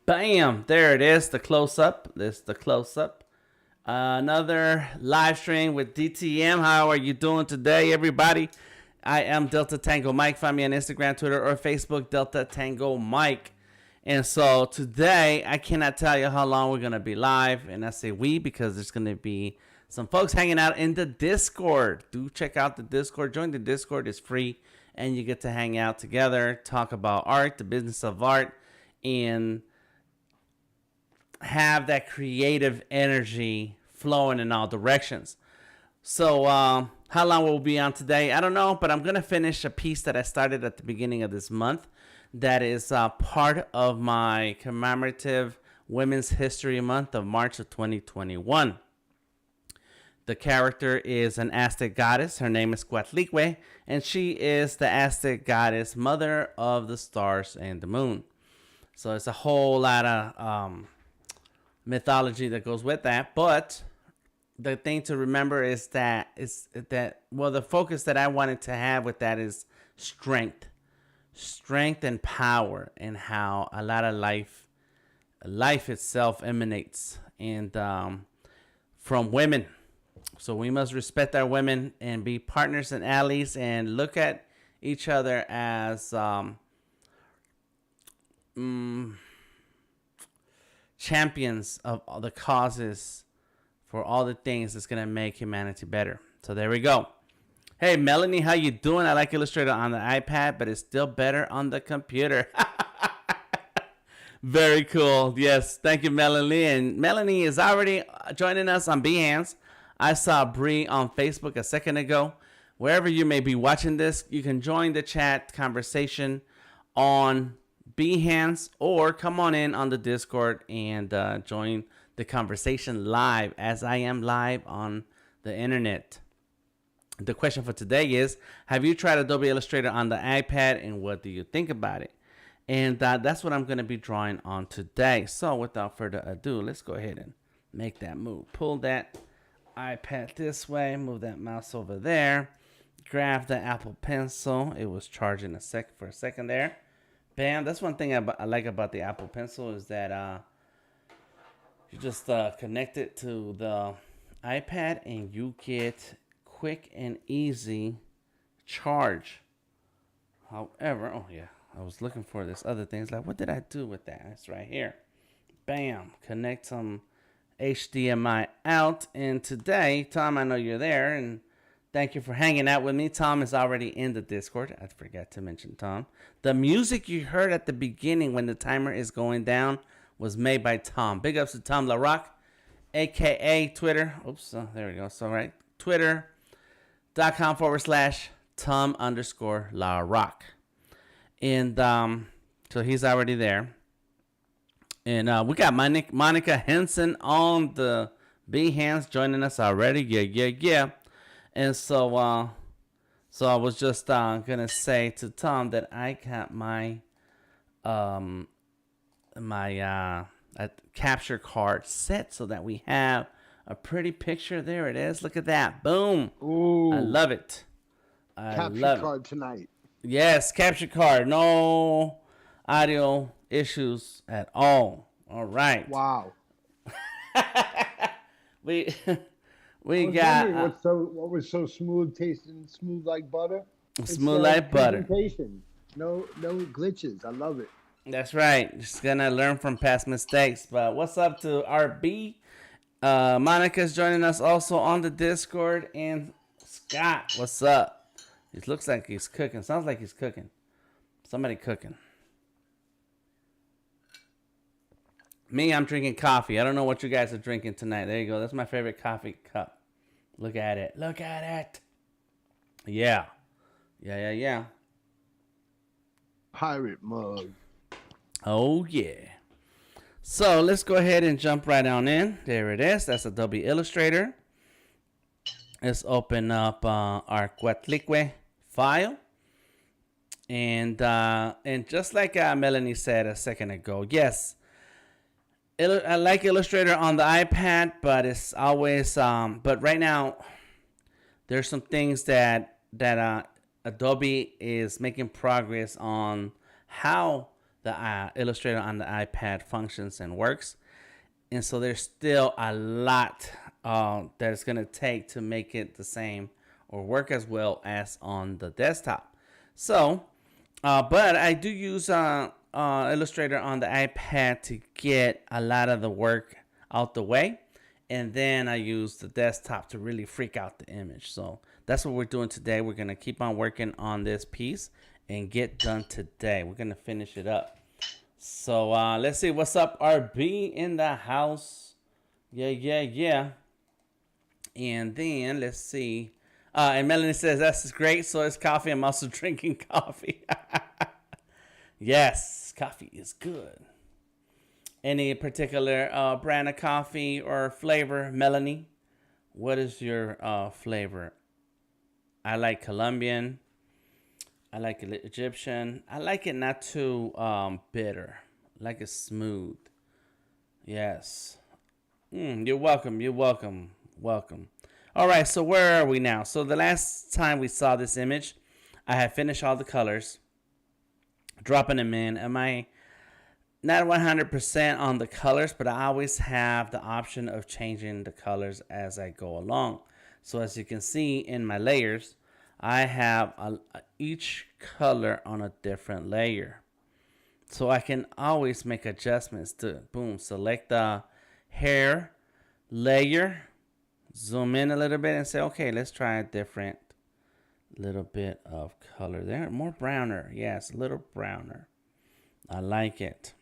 Bam! There it is, the close up. This is the close up. Another live stream with DTM. How are you doing today, everybody? I am Delta Tango Mike. Find me on Instagram, Twitter, or Facebook, Delta Tango Mike. And so today, I cannot tell you how long we're going to be live. And I say we because there's going to be some folks hanging out in the Discord. Do check out the Discord. Join the Discord. It's free. And you get to hang out together, talk about art, the business of art, and have that creative energy flowing in all directions. So how long will we be on today? I don't know, but I'm going to finish a piece that I started at the beginning of this month that is part of my commemorative Women's History Month of March of 2021. The character is an Aztec goddess. Her name is Cuatlicue, and she is the Aztec goddess, mother of the stars and the moon. So it's a whole lot of mythology that goes with that. But the thing to remember is that the focus that I wanted to have with that is strength and power, and how a lot of life itself emanates and from women. So we must respect our women and be partners and allies and look at each other as champions of all the causes for all the things that's going to make humanity better. So there we go. Hey, Melanie, how you doing? I like Illustrator on the iPad, but it's still better on the computer. Very cool. Yes, thank you, Melanie. And Melanie is already joining us on Behance. I saw Bree on Facebook a second ago. Wherever you may be watching this, you can join the chat conversation on Behance, or come on in on the Discord and join the conversation live, as I am live on the internet. The question for today is, have you tried Adobe Illustrator on the iPad, and what do you think about it? And that's what I'm going to be drawing on today. So without further ado, let's go ahead and make that move. Pull that iPad this way, move that mouse over there, grab the Apple Pencil. It was charging for a second there. Bam. That's one thing I like about the Apple Pencil, is that you just connect it to the iPad and you get quick and easy charge. However, oh yeah, I was looking for this other thing. It's like, what did I do with that? It's right here. Bam. Connect some HDMI out. And today, Tom, I know you're there, and thank you for hanging out with me. Tom is already in the Discord. I forgot to mention Tom. The music you heard at the beginning when the timer is going down was made by Tom. Big ups to Tom LaRock, a.k.a. Twitter. Oops, there we go. So, right. Twitter.com/Tom_LaRock. And so he's already there. And we got Monica Henson on the Behance joining us already. Yeah. And so I was just gonna say to Tom that I got my capture card set so that we have a pretty picture. There it is. Look at that. Boom. Ooh. I love it. Capture card tonight. Yes, capture card. No audio issues at all. All right. Wow. we got what was so smooth tasting, smooth like butter? Smooth like butter. No glitches. I love it. That's right. Just gonna learn from past mistakes. But what's up to RB? Monica's joining us also on the Discord, and Scott, what's up? It looks like he's cooking. Sounds like he's cooking. Somebody cooking. Me, I'm drinking coffee. I don't know what you guys are drinking tonight. There you go. That's my favorite coffee cup. Look at it. Look at it. Yeah. Pirate mug. Oh, yeah. So let's go ahead and jump right on in. There it is. That's Adobe Illustrator. Let's open up our Cuatlicue file. And just like Melanie said a second ago, yes, I like Illustrator on the iPad, but it's always but right now there's some things that Adobe is making progress on how the Illustrator on the iPad functions and works. And so there's still a lot that it's going to take to make it the same or work as well as on the desktop. So, but I do use Illustrator on the iPad to get a lot of the work out the way. And then I use the desktop to really freak out the image. So that's what we're doing today. We're going to keep on working on this piece and get done today. We're going to finish it up. So let's see. What's up, RB in the house? Yeah. And then let's see. And Melanie says, that's great. So it's coffee. I'm also drinking coffee. Yes, coffee is good. Any particular brand of coffee or flavor, Melanie? What is your flavor? I like Colombian. I like it Egyptian. I like it not too bitter. I like it smooth. Yes. You're welcome. Welcome. All right, so where are we now? So the last time we saw this image, I had finished all the colors, dropping them in. Am I not 100% on the colors, but I always have the option of changing the colors as I go along. So as you can see in my layers, I have each color on a different layer. So I can always make adjustments to, boom, select the hair layer, zoom in a little bit and say, okay, let's try a different little bit of color there. More browner. Yes, a little browner. I like it.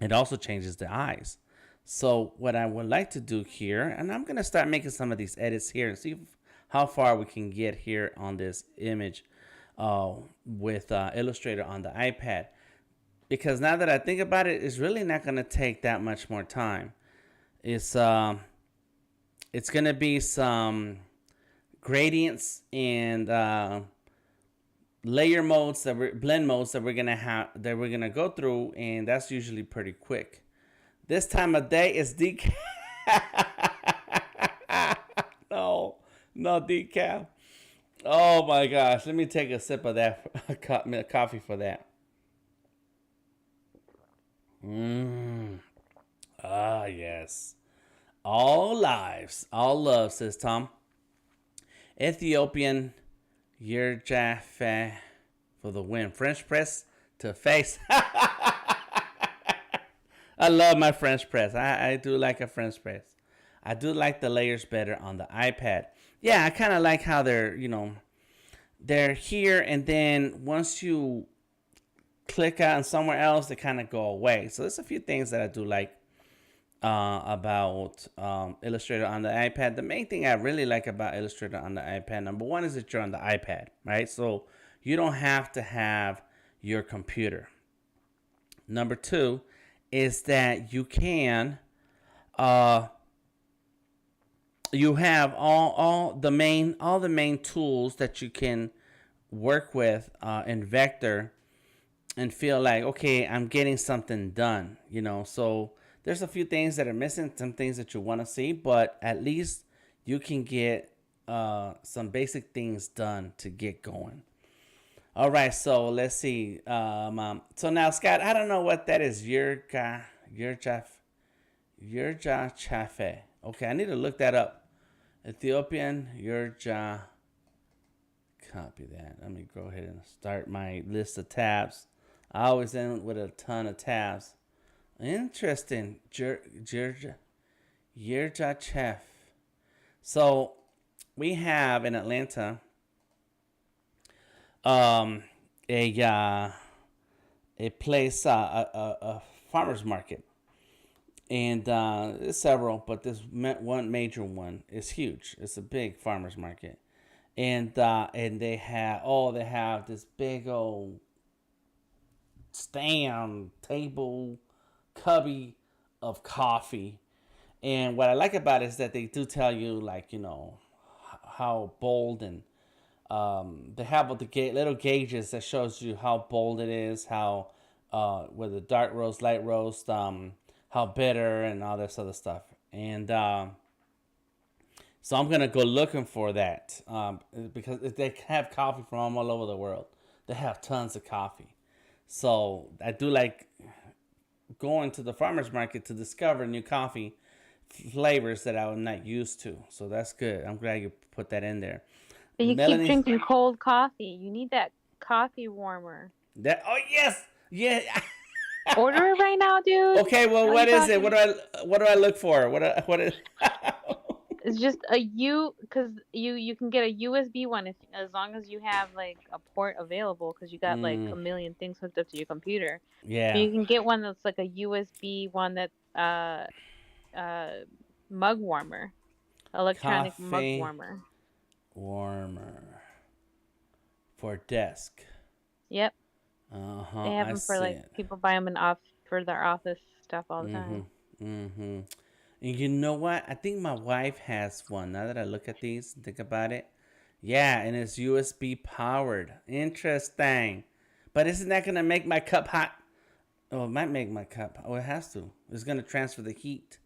It also changes the eyes. So what I would like to do here, and I'm going to start making some of these edits here and see how far we can get here on this image with Illustrator on the iPad. Because now that I think about it, it's really not going to take that much more time. It's going to be some gradients and layer modes blend modes that we're gonna go through, and that's usually pretty quick. This time of day is decaf. no decaf. Oh my gosh, let me take a sip of that coffee for that. Yes. All lives, all love, says Tom. Ethiopian Yerjafe for the win. French press to face. I love my French press. I do like a French press. I do like the layers better on the iPad. Yeah, I kind of like how they're here, and then once you click on somewhere else, they kind of go away. So there's a few things that I do like about Illustrator on the iPad. The main thing I really like about Illustrator on the iPad, number one, is that you're on the iPad, right? So you don't have to have your computer. Number two is that you can you have all the main tools that you can work with in Vector and feel like, okay, I'm getting something done, so there's a few things that are missing, some things that you want to see, but at least you can get some basic things done to get going. All right, so let's see. So now, Scott, I don't know what that is. Yerja Chafe. Okay, I need to look that up. Ethiopian Yerja. Copy that. Let me go ahead and start my list of tabs. I always end with a ton of tabs. Interesting. Yerja Chef. So we have in Atlanta a place, a farmer's market, and there's several, but this one major one is huge. It's a big farmer's market, and they have this big old stand table cubby of coffee. And what I like about it is that they do tell you, like, how bold, and they have the little gauges that shows you how bold it is, how whether dark roast, light roast, how bitter, and all this other stuff. And so I'm gonna go looking for that because they have coffee from all over the world. They have tons of coffee. So I do like going to the farmer's market to discover new coffee flavors that I'm not used to. So that's good. I'm glad you put that in there. But you keep Melanie, drinking cold coffee. You need that coffee warmer. that oh yes, yeah. Order it right now, dude. Okay, well, What are what you is it? talking? What do I look for? What is? It's just because you can get a USB one if as long as you have like a port available because you got like a million things hooked up to your computer. But Yeah, you can get one that's like a USB one that mug warmer, electronic mug coffee warmer. warmer for desk. Yep, Uh-huh, they have I them for see like it. people buy them in off for their office stuff all the Mm-hmm. time. Mm-hmm. And you know what? I think my wife has one. Now that I look at these and think about it. Yeah, and it's USB powered. Interesting. But isn't that gonna make my cup hot? Oh, it might make my cup. Oh, it has to. It's gonna transfer the heat.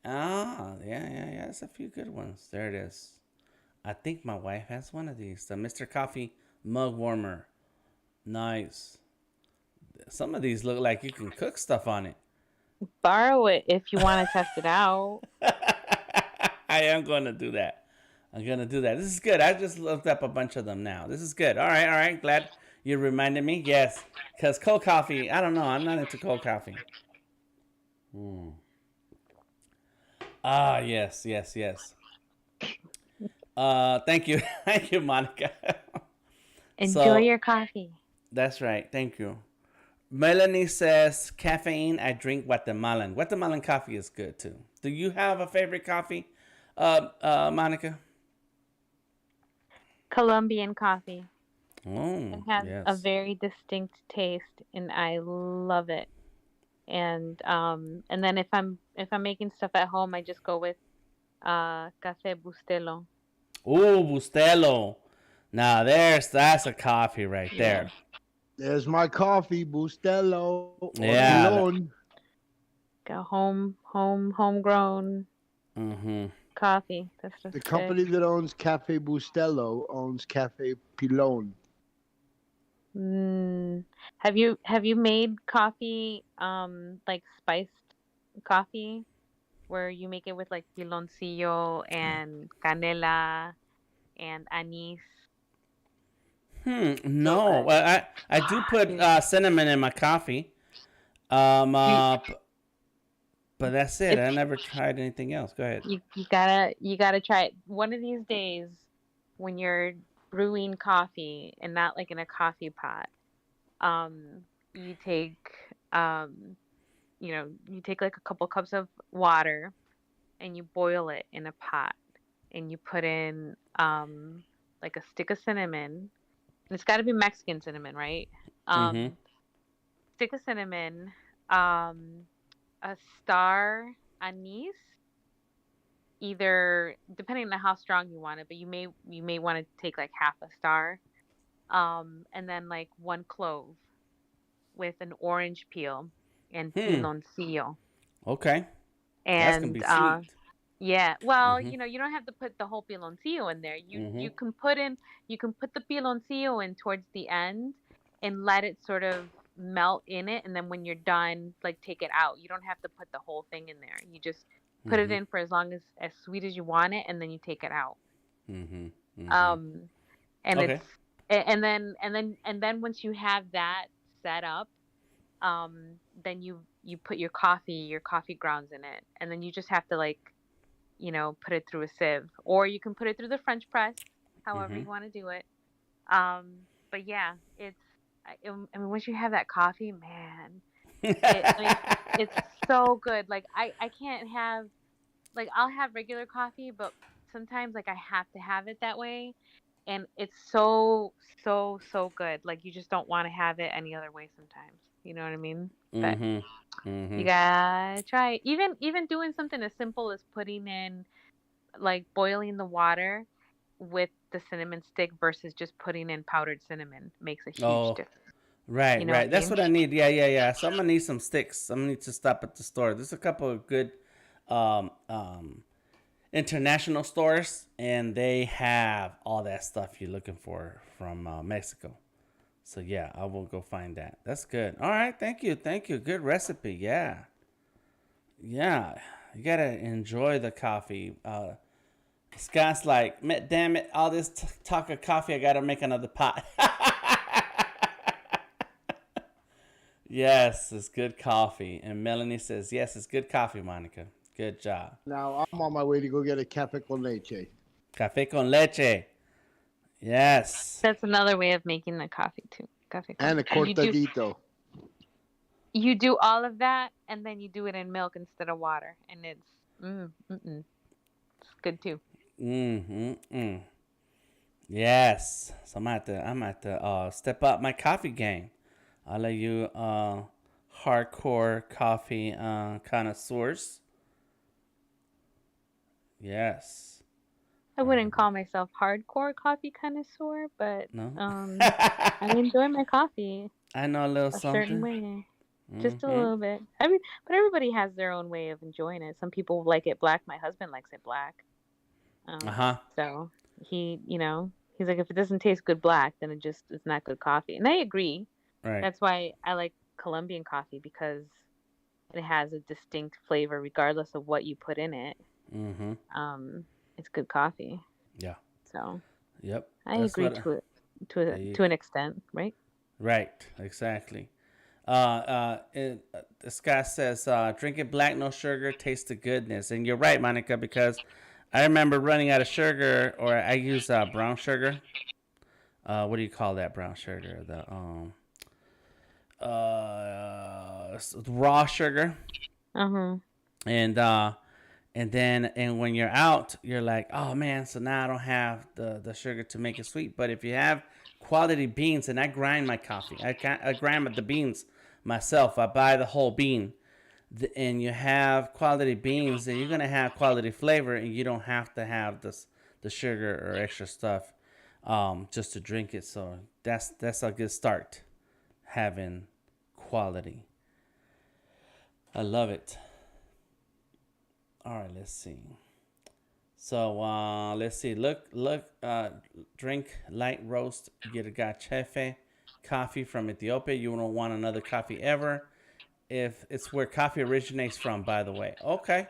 Ah, yeah. That's a few good ones. There it is. I think my wife has one of these. The Mr. Coffee mug warmer. Nice. Some of these look like you can cook stuff on it. Borrow it if you want to test it out. I am going to do that. I'm going to do that. This is good. I just looked up a bunch of them now. This is good. All right. Glad you reminded me. Yes. Because cold coffee, I don't know. I'm not into cold coffee. Ah, yes. Thank you. Thank you, Monica. Enjoy So, your coffee. that's right. Thank you. Melanie says, caffeine, I drink Guatemalan. Guatemalan coffee is good too. Do you have a favorite coffee, Monica? Colombian coffee. It Oh, has a yes. very distinct taste, and I love it. And then if I'm making stuff at home, I just go with Café Bustelo. Ooh, Bustelo. Now that's a coffee right Yeah. there. There's my coffee, Bustelo or Yeah. Pilon. Got homegrown Mm-hmm. coffee. That's just The good. company that owns Cafe Bustelo owns Cafe Pilon. Mm. Have you made coffee like spiced coffee where you make it with like piloncillo and canela and anise? So No. good. Well, I do put Dude, cinnamon in my coffee. Um. you Uh. b- But that's it. if I never tried anything else. Go ahead. you gotta try it one of these days when you're brewing coffee and not like in a coffee pot. You take um you take like a couple cups of water and you boil it in a pot and you put in like a stick of cinnamon. And it's got to be Mexican cinnamon, right? Mm-hmm. Um, stick of cinnamon, um, a star anise, either depending on how strong you want it, but you may want to take like half a star, and then like one clove with an orange peel and Hmm. piloncillo. Okay. That's gonna And be sweet. yeah, well, Mm-hmm. you don't have to put the whole piloncillo in there. You Mm-hmm. you can put in you can put the piloncillo in towards the end and let it sort of melt in it, and then when you're done, like take it out. You don't have to put the whole thing in there. You just put it Mm-hmm. in for as sweet as you want it, and then you take it out. Mm-hmm. Mm-hmm. Um, and it's Okay. and then once you have that set up, then you put your coffee grounds in it, and then you just have to like put it through a sieve, or you can put it through the French press, however Mm-hmm. you want to do it. But yeah, I mean, once you have that coffee, man, I mean, it's so good. Like I can't have like I'll have regular coffee, but sometimes like I have to have it that way, and it's so good. Like you just don't want to have it any other way sometimes. You know what I mean? But Mm-hmm. Mm-hmm. you gotta try it. Even doing something as simple as putting in like boiling the water with the cinnamon stick versus just putting in powdered cinnamon makes a huge Oh, difference. You right, know what right. I That's mean? what I need. Yeah. So I'm gonna need some sticks. I'm gonna need to stop at the store. There's a couple of good um, um, international stores, and they have all that stuff you're looking for from Mexico. So yeah, I will go find that. That's good. All right, thank you, thank you. Good recipe. Yeah, yeah. You gotta enjoy the coffee. Scott's like, damn it, all this talk of coffee, I gotta make another pot. Yes, it's good coffee. And Melanie says, yes, it's good coffee, Monica. Good job. Now I'm on my way to go get a cafe con leche. Café con leche. Yes. That's another way of making the coffee too. Coffee con And a cortadito. you do all of that, and then you do it in milk instead of water, and it's good too. Yes. So I'm at to step up my coffee game. I'll let you hardcore coffee connoisseurs. Yes. I wouldn't call myself hardcore coffee connoisseur, but No. I enjoy my coffee I know a little a something. certain way. Just a little bit. I mean, but everybody has their own way of enjoying it. Some people like it black. My husband likes it black. So he's like, if it doesn't taste good black, then it's not good coffee. And I agree. Right. That's why I like Colombian coffee, because it has a distinct flavor regardless of what you put in it. It's good coffee. Yeah. So. Yep. I agree to an extent, right? Right. Exactly. Scott says, drink it black, no sugar, taste the goodness. And you're right, Monica, because I remember running out of sugar, or I use brown sugar. What do you call that brown sugar? The raw sugar. And when you're out, you're like, oh man, so now I don't have the sugar to make it sweet. But if you have quality beans, and I grind my coffee, I grind the beans myself. I buy the whole bean, and you have quality beans, then you're gonna have quality flavor, and you don't have to have the sugar or extra stuff just to drink it. So that's a good start, having quality. I love it. All right, let's see. So let's see. Look. Drink light roast. Get a gachefe coffee from Ethiopia. You don't want another coffee ever. If it's where coffee originates from, by the way. Okay.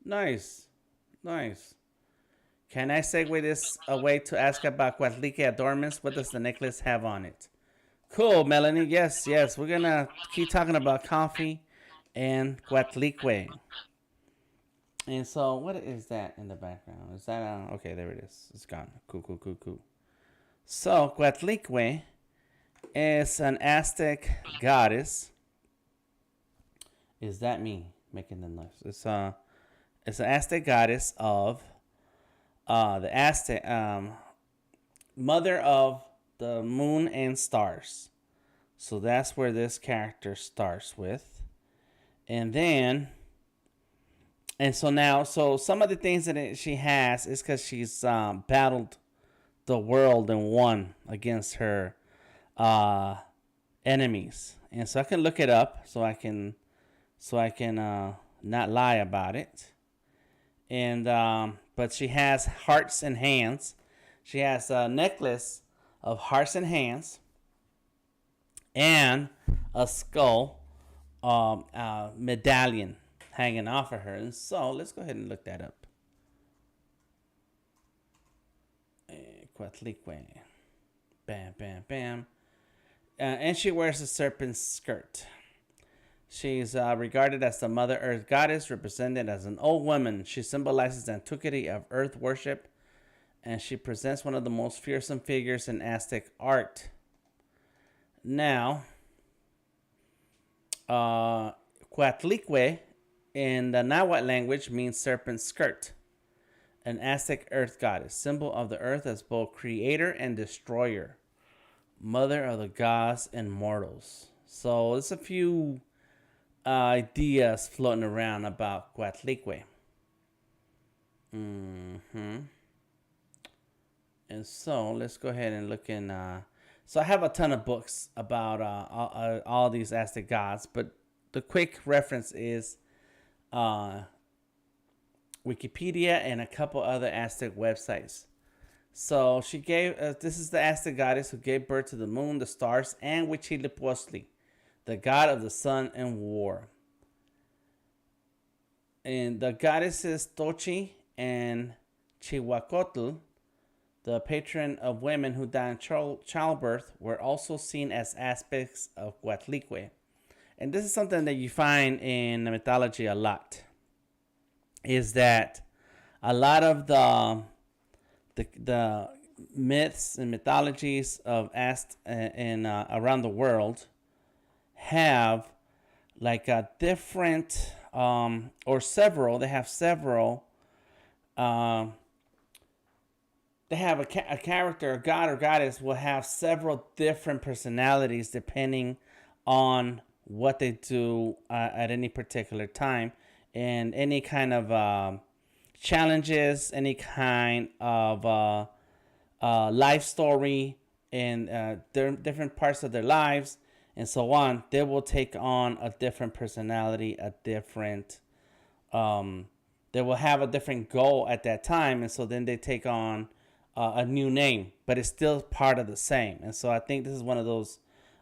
Nice. Can I segue this away to ask about Cuatlicue adornments? What does the necklace have on it? Cool, Melanie. Yes. We're gonna keep talking about coffee and Cuatlicue. And so, what is that in the background? Is that okay? There it is. It's gone. Cool. So, Cuatlicue is an Aztec goddess. Is that me making the noise? It's an Aztec goddess of the Aztec mother of the moon and stars. So that's where this character starts with, and then. And so some of the things that she has is because she's battled the world and won against her enemies. And so I can look it up so I can not lie about it. And but she has hearts and hands. She has a necklace of hearts and hands, and a skull medallion hanging off of her. And so let's go ahead and look that up. Cuatlicue. Bam. And she wears a serpent skirt. She's regarded as the Mother Earth goddess, represented as an old woman. She symbolizes the antiquity of earth worship, and she presents one of the most fearsome figures in Aztec art. Now, Cuatlicue in the Nahuatl language means serpent skirt, an Aztec earth goddess, symbol of the earth as both creator and destroyer, mother of the gods and mortals. So there's a few ideas floating around about Cuatlicue. And so let's go ahead and look in. So I have a ton of books about all these Aztec gods, but the quick reference is Wikipedia and a couple other Aztec websites. So she gave. This is the Aztec goddess who gave birth to the moon, the stars, and Huitzilopochtli, the god of the sun and war. And the goddesses Tochi and Chihuacotl, the patron of women who die in childbirth, were also seen as aspects of Cuatlicue. And this is something that you find in the mythology a lot. Is that a lot of the myths and mythologies of around the world have like a different or several. They have several. They have a character, a god or goddess will have several different personalities depending on what they do at any particular time, and any kind of challenges, any kind of life story, and different parts of their lives, and so on. They will take on a different personality, a different. They will have a different goal at that time, and so then they take on a new name, but it's still part of the same. And so I think this is one of those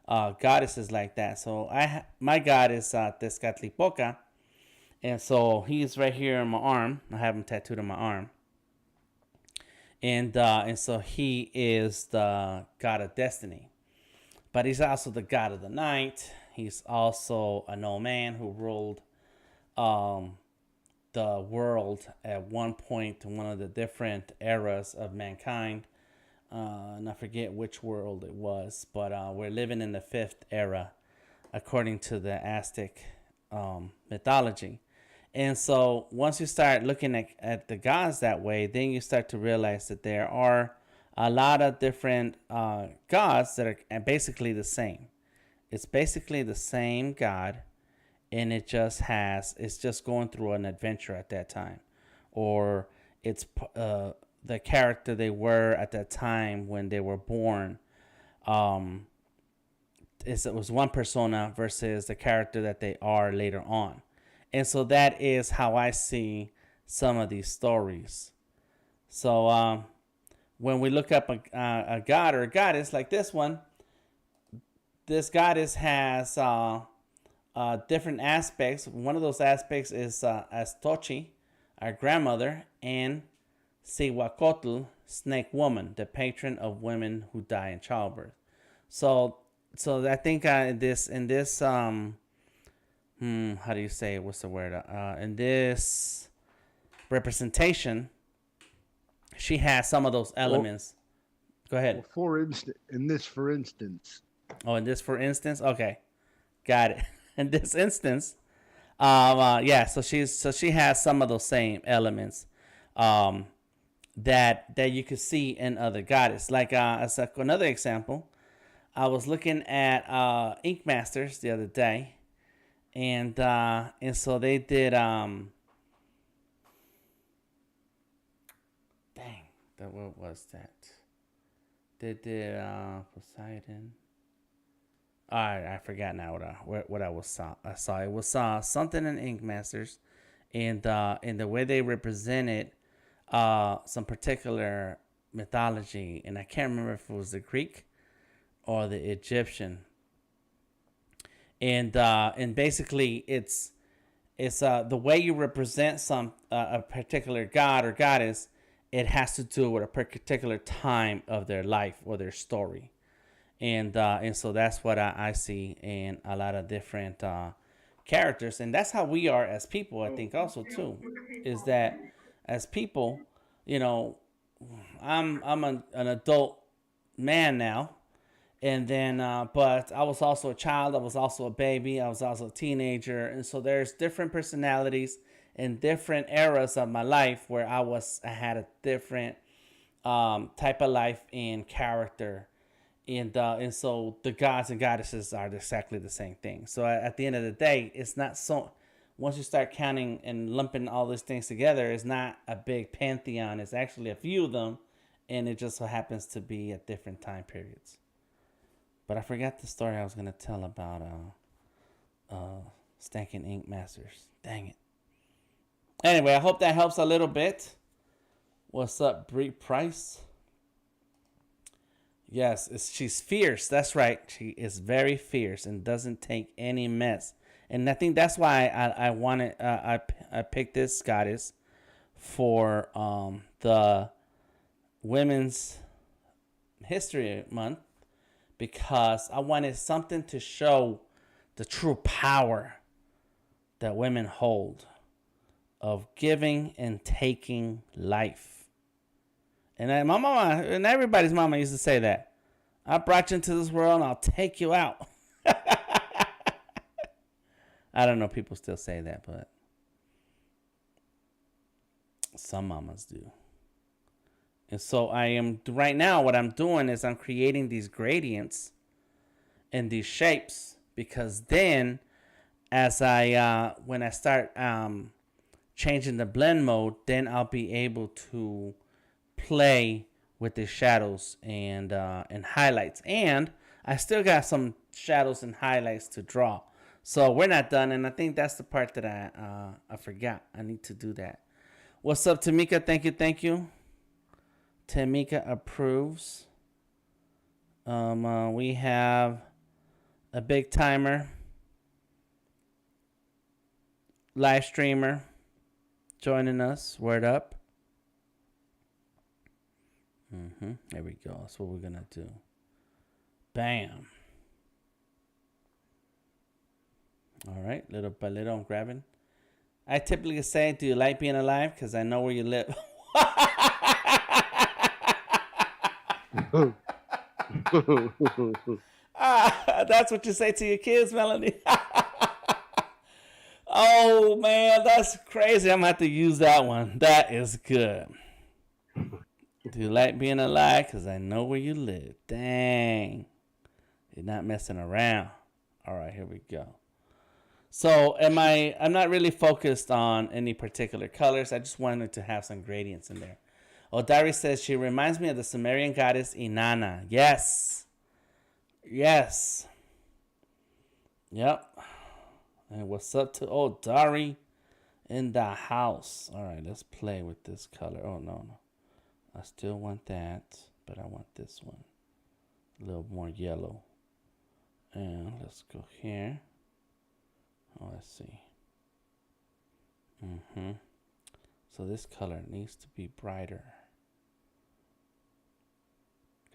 goddesses like that. So my god is Tezcatlipoca, and so he's right here on my arm. I have him tattooed on my arm, and so he is the god of destiny, but he's also the god of the night. He's also an old man who ruled the world at one point in one of the different eras of mankind. And I forget which world it was, but we're living in the 5th era according to the Aztec mythology. And so once you start looking at the gods that way, then you start to realize that there are a lot of different gods that are basically the same. It's basically the same god, and it's just going through an adventure at that time, or it's the character they were at that time when they were born. It was one persona versus the character that they are later on, and so that is how I see some of these stories. So when we look up a god or a goddess like this one, this goddess has different aspects. One of those aspects is as Tochi, our grandmother, and Cihuacotl, snake woman, the patron of women who die in childbirth. So I think in this how do you say it? What's the word? In this representation, she has some of those elements. Go ahead. For instance. Oh, in this for instance, okay, got it. In this instance, yeah. So she has some of those same elements, that you could see in other goddesses. Like as another example, I was looking at Ink Masters the other day, and so they did what was that? They did Poseidon. I forgot now what I saw. It was something in Ink Masters, and the way they represented some particular mythology, and I can't remember if it was the Greek or the Egyptian. And basically it's the way you represent a particular god or goddess. It has to do with a particular time of their life or their story. And so that's what I see in a lot of different characters, and that's how we are as people. I think also too, is that as people, I'm an adult man now, and then but I was also a child, I was also a baby, I was also a teenager, and so there's different personalities in different eras of my life where I had a different type of life and character. And so the gods and goddesses are exactly the same thing. So at the end of the day, it's not so. Once you start counting and lumping all these things together, it's not a big pantheon. It's actually a few of them, and it just so happens to be at different time periods. But I forgot the story I was gonna tell about Stankin' Ink Masters. Dang it. Anyway, I hope that helps a little bit. What's up, Bree Price? Yes, she's fierce. That's right. She is very fierce and doesn't take any mess. And I think that's why I wanted I picked this goddess for the Women's History Month, because I wanted something to show the true power that women hold of giving and taking life. And my mama and everybody's mama used to say that. I brought you into this world and I'll take you out. I don't know, people still say that, but some mamas do. And so I am, right now, what I'm doing is I'm creating these gradients and these shapes, because then as when I start changing the blend mode, then I'll be able to play with the shadows and highlights. And I still got some shadows and highlights to draw. So we're not done, and I think that's the part that I forgot. I need to do that. What's up, Tamika? Thank you. Tamika approves. We have a big timer live streamer joining us. Word up. There we go. That's what we're gonna do. Bam. All right, little by little, I'm grabbing. I typically say, do you like being alive? Because I know where you live. That's what you say to your kids, Melanie. Oh, man, that's crazy. I'm going to have to use that one. That is good. Do you like being alive? Because I know where you live. Dang. You're not messing around. All right, here we go. So I'm not really focused on any particular colors. I just wanted to have some gradients in there. Odari says she reminds me of the Sumerian goddess Inanna. Yes. Yes. Yep. And what's up to Odari in the house? All right, let's play with this color. Oh, no. I still want that, but I want this one. A little more yellow. And let's go here. Oh, let's see. So this color needs to be brighter.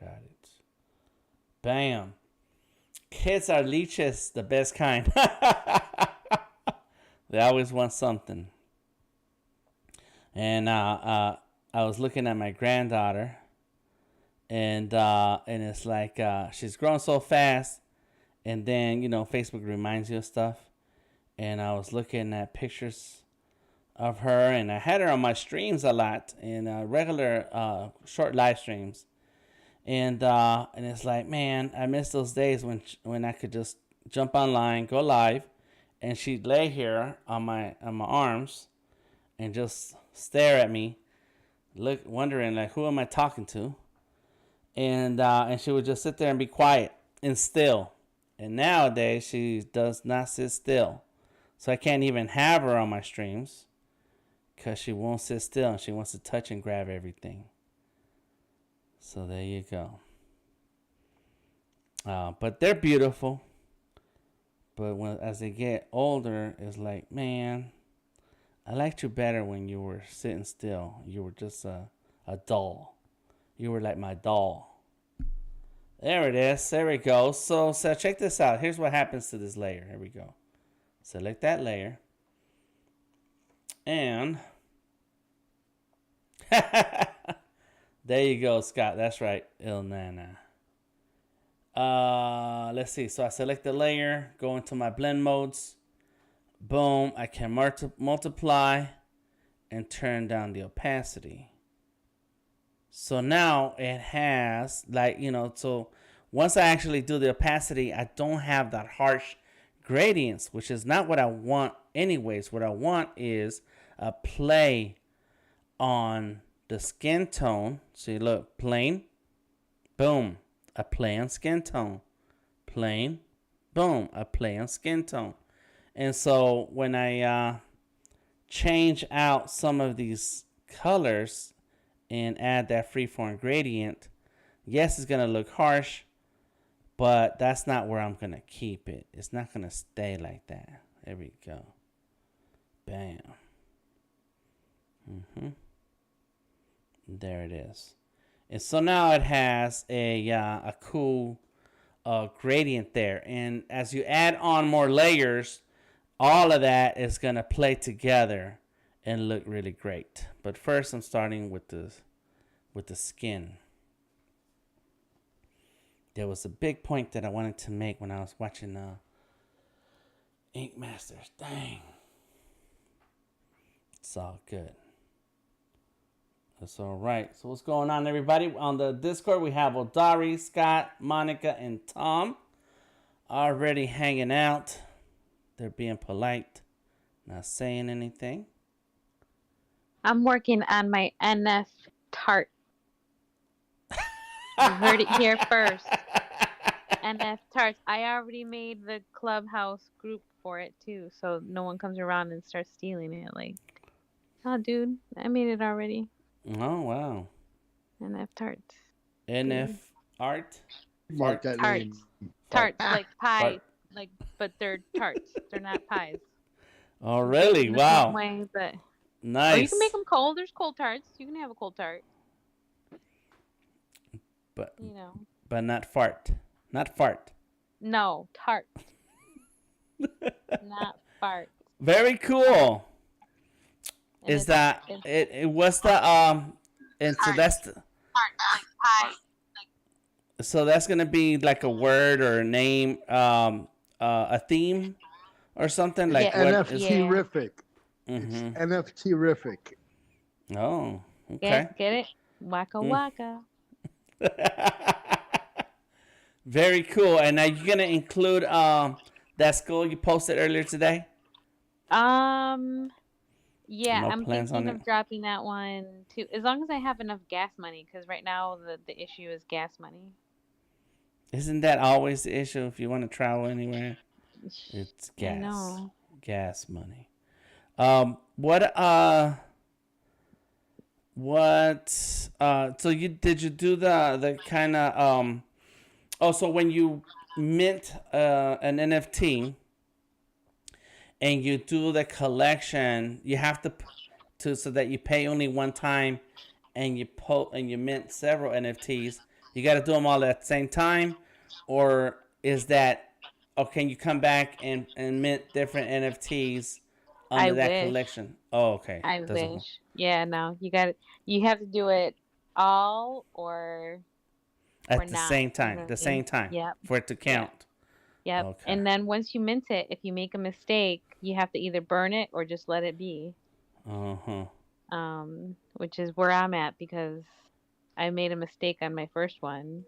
Got it. Bam. Kids are leeches, the best kind. They always want something. And I was looking at my granddaughter, and it's like she's grown so fast, and then Facebook reminds you of stuff. And I was looking at pictures of her, and I had her on my streams a lot in regular short live streams. And it's like, man, I miss those days when I could just jump online, go live, and she'd lay here on my arms and just stare at me, wondering like, who am I talking to? And she would just sit there and be quiet and still. And nowadays she does not sit still. So I can't even have her on my streams because she won't sit still and she wants to touch and grab everything. So there you go. But they're beautiful. But as they get older, it's like, man, I liked you better when you were sitting still. You were just a doll. You were like my doll. There it is. There we go. So check this out. Here's what happens to this layer. Here we go. Select that layer. And there you go, Scott. That's right. Ilnana. Let's see. So I select the layer, go into my blend modes. Boom. I can multiply and turn down the opacity. So now it has so once I actually do the opacity, I don't have that harsh gradients, which is not what I want anyways. What I want is a play on the skin tone. See, look, plane, boom, a play on skin tone, plane, boom, a play on skin tone. And so when I change out some of these colors and add that freeform gradient, Yes, it's gonna look harsh, but that's not where I'm gonna keep it. It's not gonna stay like that. There we go. Bam. There it is. And so now it has a cool gradient there. And as you add on more layers, all of that is gonna play together and look really great. But first, I'm starting with the skin. There was a big point that I wanted to make when I was watching Ink Masters. Dang. It's all good. That's all right. So what's going on, everybody? On the Discord, we have Odari, Scott, Monica, and Tom already hanging out. They're being polite, not saying anything. I'm working on my NF tart. You heard it here first. NF tarts. I already made the Clubhouse group for it too, so no one comes around and starts stealing it. Like, oh, dude, I made it already. Oh, wow. NF tarts. NF art? Mark that Tarts. name. Tarts, like pie. Fart. Like, but they're tarts. They're not pies. Oh, really? Wow. Way, but... Nice. Or you can make them cold. There's cold tarts. You can have a cold tart. But, you know. But not fart. Not fart. No, tart. Not fart. Very cool. And Is that it was the and so that's the, tart, like pie. so that's gonna be like a word or a name, a theme or something like Yeah. what is NFT-rific. Mm-hmm. It's NFT-rific. Oh, okay. Get it? Waka waka. Very cool. And are you gonna include that skull you posted earlier today? Yeah, No I'm plans thinking on of it? dropping that one too, as long as I have enough gas money, because right now the issue is gas money. Isn't that always the issue if you want to travel anywhere? It's I gas. know. Gas money. So did you do the kind of so when you mint an NFT and you do the collection, you have to so that you pay only one time and you mint several NFTs. You got to do them all at the same time, or is that, or can you come back and mint different NFTs under that wish. collection? Oh, okay. I wish. Yeah, no, you have to do it all or At the not. same You time, know what the I same mean? time, Yep. for it to count. Yep. Okay. And then once you mint it, if you make a mistake, you have to either burn it or just let it be. Which is where I'm at because I made a mistake on my first one.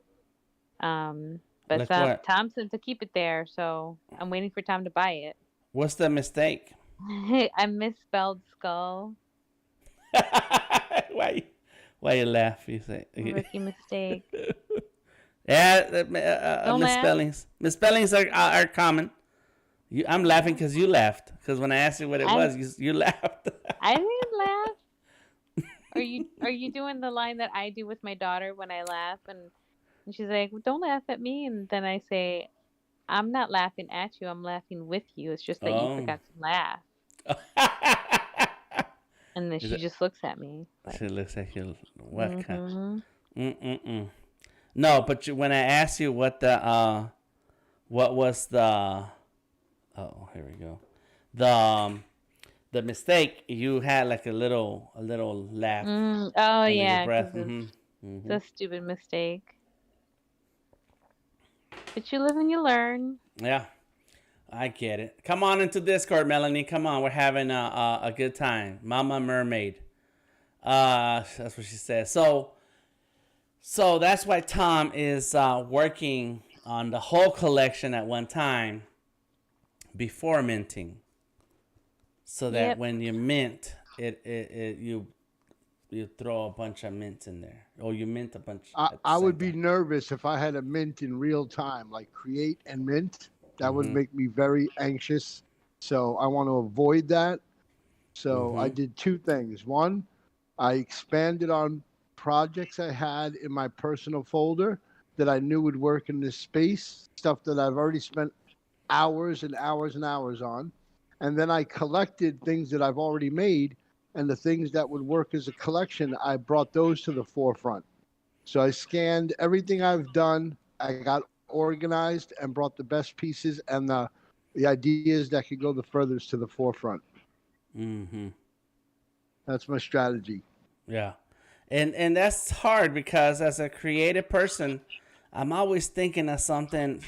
But Like what? Tom said to keep it there, so I'm waiting for Tom to buy it. What's the mistake? I misspelled skull. Why you laugh? You say Rookie mistake. yeah, Don't laugh. misspellings. Misspellings are common. I'm laughing because you laughed. Because when I asked you what it was, you laughed. I didn't laugh. Are you doing the line that I do with my daughter when I laugh and she's like, "Don't laugh at me," and then I say, "I'm not laughing at you. I'm laughing with you. It's just that you forgot to laugh." And then she just looks at me. Like, she looks at you. What kind? No, but when I asked you what was the, oh, here we go, the mistake, you had like a little laugh. Oh yeah, breath. It's a stupid mistake. But you live and you learn. Yeah, I get it. Come on into Discord, Melanie. Come on, we're having a good time. Mama Mermaid. That's what she says. So that's why Tom is working on the whole collection at one time before minting, so that when you mint you throw a bunch of mints in there, or you mint a bunch. I would be nervous if I had a mint in real time, like create and mint. That would make me very anxious. So I want to avoid that. So I did two things. One, I expanded on projects I had in my personal folder that I knew would work in this space, stuff that I've already spent hours and hours and hours on. And then I collected things that I've already made, and the things that would work as a collection, I brought those to the forefront. So I scanned everything I've done. I got organized and brought the best pieces and the ideas that could go the furthest to the forefront. Mm-hmm. That's my strategy. Yeah. And that's hard because as a creative person, I'm always thinking of something,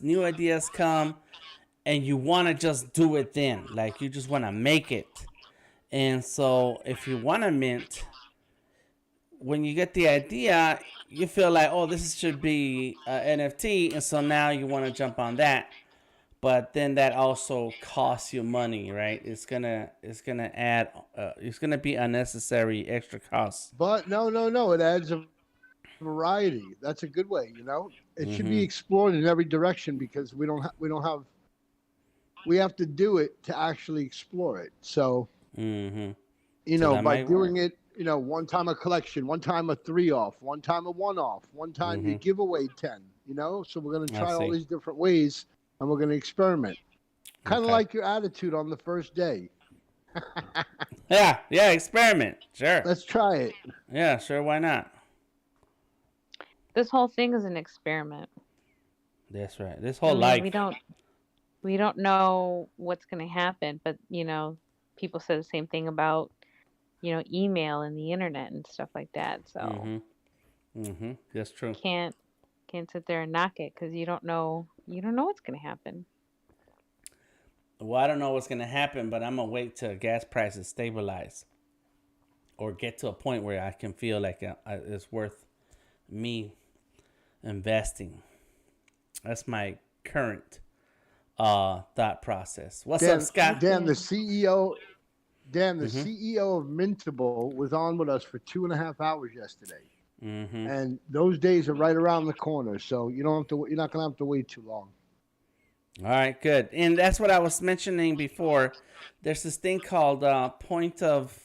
new ideas come, and you want to just do it then. Like, you just want to make it. And so if you want to mint, when you get the idea, you feel like, oh, this should be an NFT. And so now you want to jump on that. But then that also costs you money, right? It's gonna add, it's gonna be unnecessary extra costs. But no, it adds a variety. That's a good way, you know. It should be explored in every direction because we have to do it to actually explore it. So, you know, by doing it, you know, one time a collection, one time a 3-off, one time a 1-off, one time you give away 10, you know. So we're gonna try all these different ways. And we're going to experiment. Kind of like your attitude on the first day. Yeah, experiment. Sure. Let's try it. Yeah, sure, why not? This whole thing is an experiment. That's right. This whole life. We don't know what's going to happen, but, you know, people say the same thing about, you know, email and the internet and stuff like that. So That's true. Can't sit there and knock it because you don't know what's going to happen. Well, I don't know what's going to happen, but I'm going to wait till gas prices stabilize or get to a point where I can feel like it's worth me investing. That's my current thought process. What's up, Scott? Dan, the CEO of Mintable was on with us for 2.5 hours yesterday. And those days are right around the corner, so you're not gonna have to wait too long. All right, good. And that's what I was mentioning before. There's this thing called point of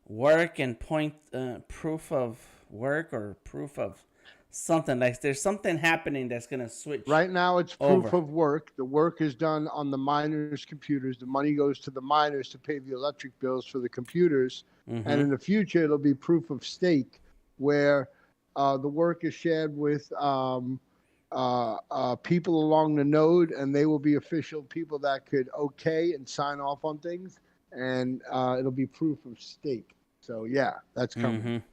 work and proof of work or proof of something. Like there's something happening that's gonna switch. Right now, it's proof of work. The work is done on the miners' computers. The money goes to the miners to pay the electric bills for the computers. And in the future, it'll be proof of stake, where the work is shared with people along the node, and they will be official people that could okay and sign off on things, and it'll be proof of stake. So yeah, that's coming.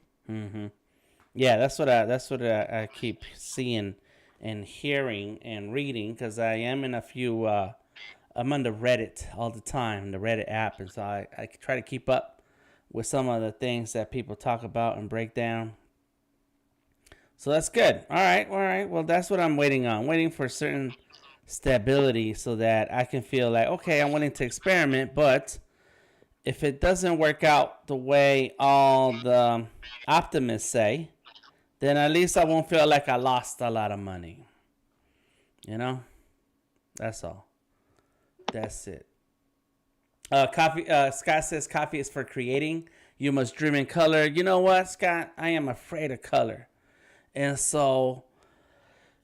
Yeah, that's what I keep seeing and hearing and reading, because I am in a few. I'm on the Reddit all the time, the Reddit app, and so I try to keep up with some of the things that people talk about and break down. So that's good. All right. Well, that's what I'm waiting on. I'm waiting for certain stability so that I can feel like, okay, I'm willing to experiment, but if it doesn't work out the way all the optimists say, then at least I won't feel like I lost a lot of money. You know? That's all. That's it. Scott says coffee is for creating. You must dream in color. You know what, Scott? I am afraid of color. And so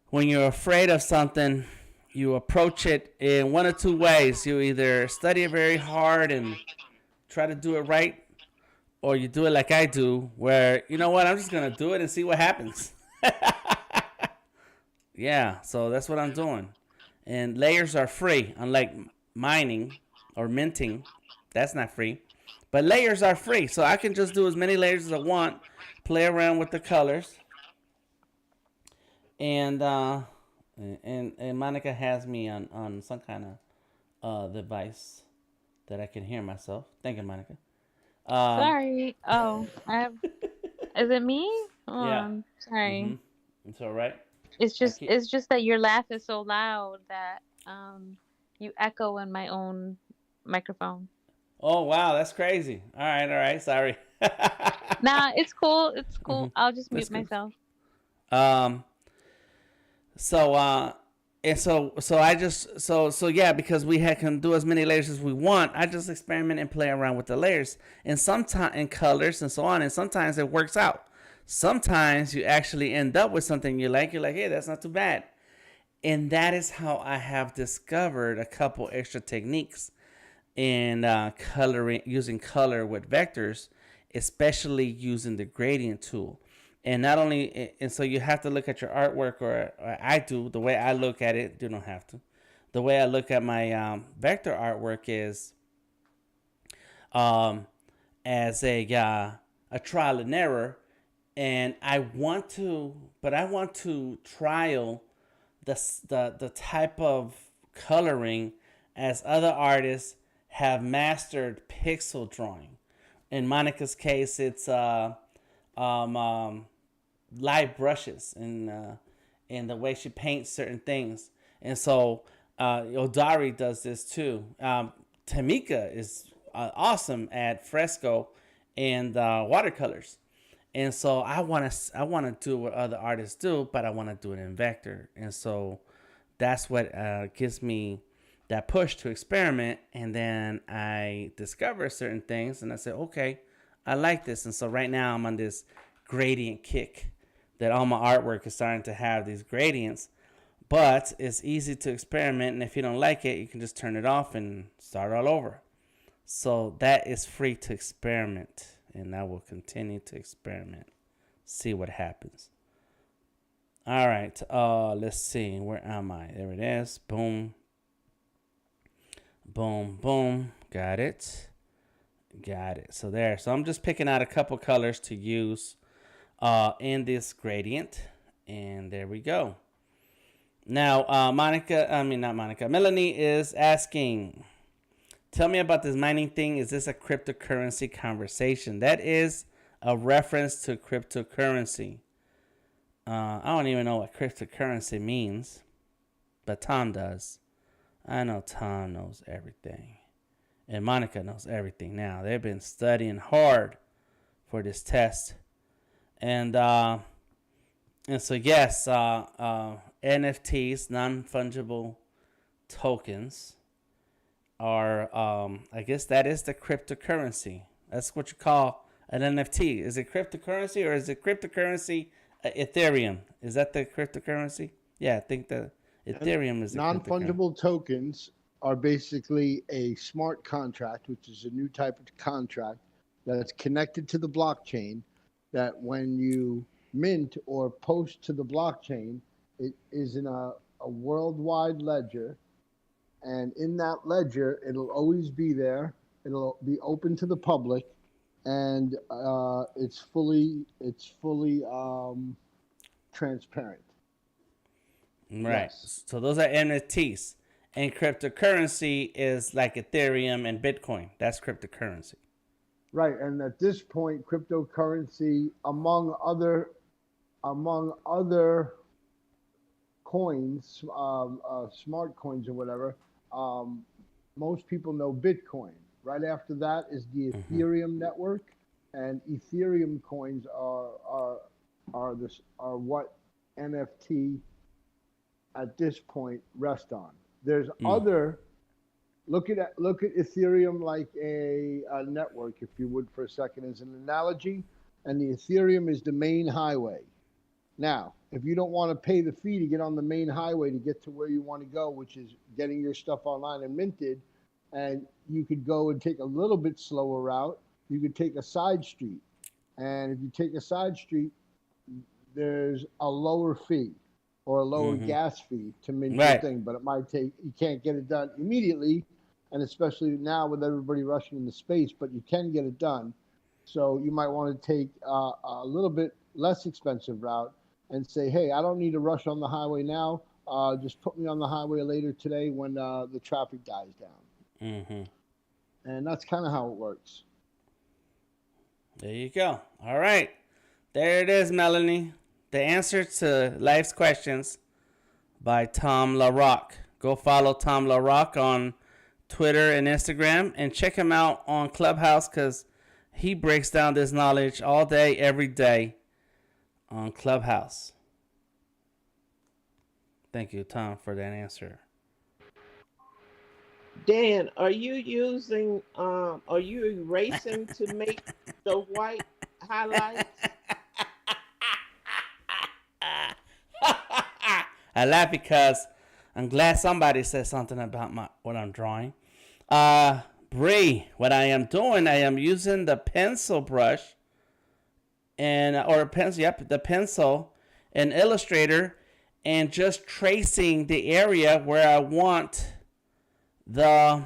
when you're afraid of something, you approach it in one of two ways. You either study it very hard and try to do it right, or you do it like I do, where, you know what, I'm just going to do it and see what happens. Yeah, so that's what I'm doing. And layers are free, unlike mining or minting. That's not free. But layers are free, so I can just do as many layers as I want, play around with the colors. And Monica has me on some kind of device that I can hear myself. Thank you, Monica. Sorry. Oh, is it me? Oh, Yeah. I'm sorry. It's all right. It's just that your laugh is so loud that you echo in my own microphone. Oh, wow, that's crazy. All right, sorry. Nah, it's cool. It's cool. I'll just mute myself. So yeah, because we can do as many layers as we want, I just experiment and play around with the layers and sometimes in colors and so on, and sometimes it works out. Sometimes you actually end up with something you like. You're like, hey, that's not too bad. And that is how I have discovered a couple extra techniques in coloring, using color with vectors, especially using the gradient tool. And not only, and so you have to look at your artwork, or I do, the way I look at it, you don't have to. The way I look at my vector artwork is um, as a trial and error. And I want to trial the type of coloring as other artists have mastered pixel drawing. In Monica's case, it's live brushes and the way she paints certain things. And so Odari does this too. Tamika is awesome at fresco and watercolors. And so I want to do what other artists do, but I want to do it in vector. And so that's what gives me that push to experiment. And then I discover certain things, and I say, okay, I like this. And so right now I'm on this gradient kick that all my artwork is starting to have these gradients. But it's easy to experiment, and if you don't like it, you can just turn it off and start all over. So that is free to experiment. And I will continue to experiment. See what happens. All right. Let's see. Where am I? There it is. Boom. Boom, boom. Got it. Got it. So there. So I'm just picking out a couple colors to use in this gradient. And there we go. Now, Melanie is asking, tell me about this mining thing. Is this a cryptocurrency conversation? That is a reference to cryptocurrency. I don't even know what cryptocurrency means, but Tom does. I know Tom knows everything. And Monica knows everything now. They've been studying hard for this test. And so, yes, NFTs, non-fungible tokens, are I guess that is the cryptocurrency. That's what you call an NFT. Is it cryptocurrency, or is it cryptocurrency Ethereum? Is that the cryptocurrency? Yeah, I think the Ethereum is the non-fungible tokens are basically a smart contract, which is a new type of contract that's connected to the blockchain, that when you mint or post to the blockchain, it is in a worldwide ledger. And in that ledger, it'll always be there. It'll be open to the public, and it's fully transparent. Right. Yes. So those are NFTs, and cryptocurrency is like Ethereum and Bitcoin. That's cryptocurrency. Right. And at this point, cryptocurrency, among other coins, smart coins or whatever, most people know Bitcoin. Right after that is the Ethereum network, and Ethereum coins are what NFT at this point rest on. There's other. Look at Ethereum like a network, if you would, for a second, as an analogy, and the Ethereum is the main highway. Now, if you don't want to pay the fee to get on the main highway to get to where you want to go, which is getting your stuff online and minted, and you could go and take a little bit slower route, you could take a side street. And if you take a side street, there's a lower fee or a lower gas fee to mint your thing, but it might take, you can't get it done immediately, and especially now with everybody rushing into space, but you can get it done. So you might want to take a little bit less expensive route and say, hey, I don't need to rush on the highway now. Just put me on the highway later today when the traffic dies down. And that's kind of how it works. There you go. All right. There it is, Melanie. The answer to life's questions by Tom LaRock. Go follow Tom LaRock on Twitter and Instagram, and check him out on Clubhouse, because he breaks down this knowledge all day, every day on Clubhouse. Thank you, Tom, for that answer. Dan, are you erasing to make the white highlights? I laugh because I'm glad somebody said something about what I'm drawing. Bree, what I am doing, I am using the pencil brush the pencil in Illustrator, and just tracing the area where I want the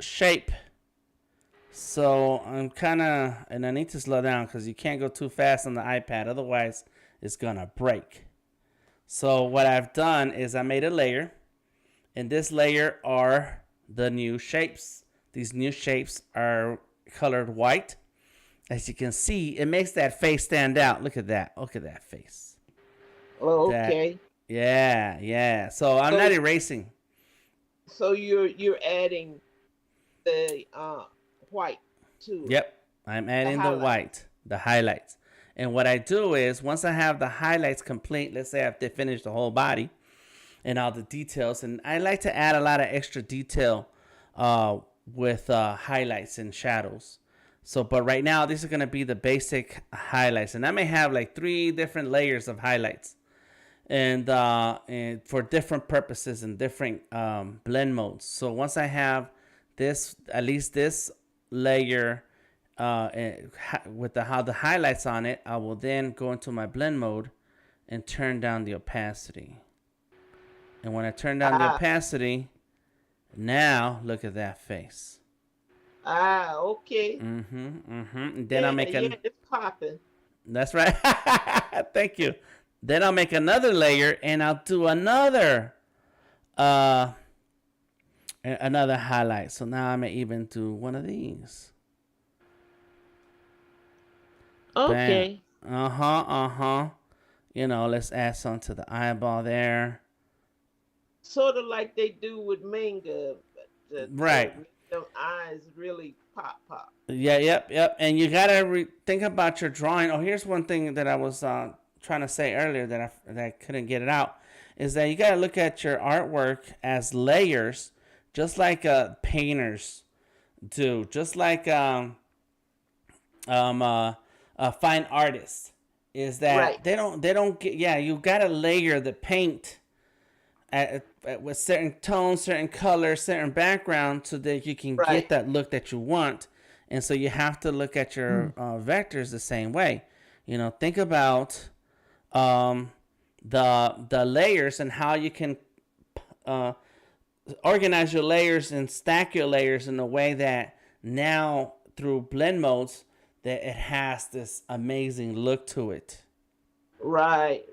shape. So I'm kind of, and I need to slow down because you can't go too fast on the iPad, otherwise it's gonna break. So what I've done is I made a layer, and this layer are the new shapes. These new shapes are colored white. As you can see, it makes that face stand out. Look at that. Look at that face. Oh, okay. Yeah. So I'm not erasing. So you're adding the white to it. Yep. I'm adding the white, the highlights. And what I do is, once I have the highlights complete, let's say I've finished the whole body and all the details, and I like to add a lot of extra detail with highlights and shadows. So, but right now, these are going to be the basic highlights. And I may have like 3 different layers of highlights. And for different purposes and different blend modes. So once I have this, at least this layer with the highlights on it, I will then go into my blend mode and turn down the opacity. And when I turn down the opacity, now look at that face. Okay. And then I'll make it's popping. That's right. Thank you. Then I'll make another layer, and I'll do another highlight. So now I may even do one of these. Okay. Bam. You know, let's add some to the eyeball there. Sort of like they do with manga. Right. Them eyes really pop. Yeah, yep. And you gotta think about your drawing. Oh, here's one thing that I was trying to say earlier that I couldn't get it out, is that you gotta look at your artwork as layers, just like painters do, just like fine artists. Is that they don't get, you gotta layer the paint with certain tones, certain colors, certain background, so that you can get that look that you want. And so you have to look at your vectors the same way. You know, think about the layers and how you can organize your layers and stack your layers in a way that now through blend modes that it has this amazing look to it. Right.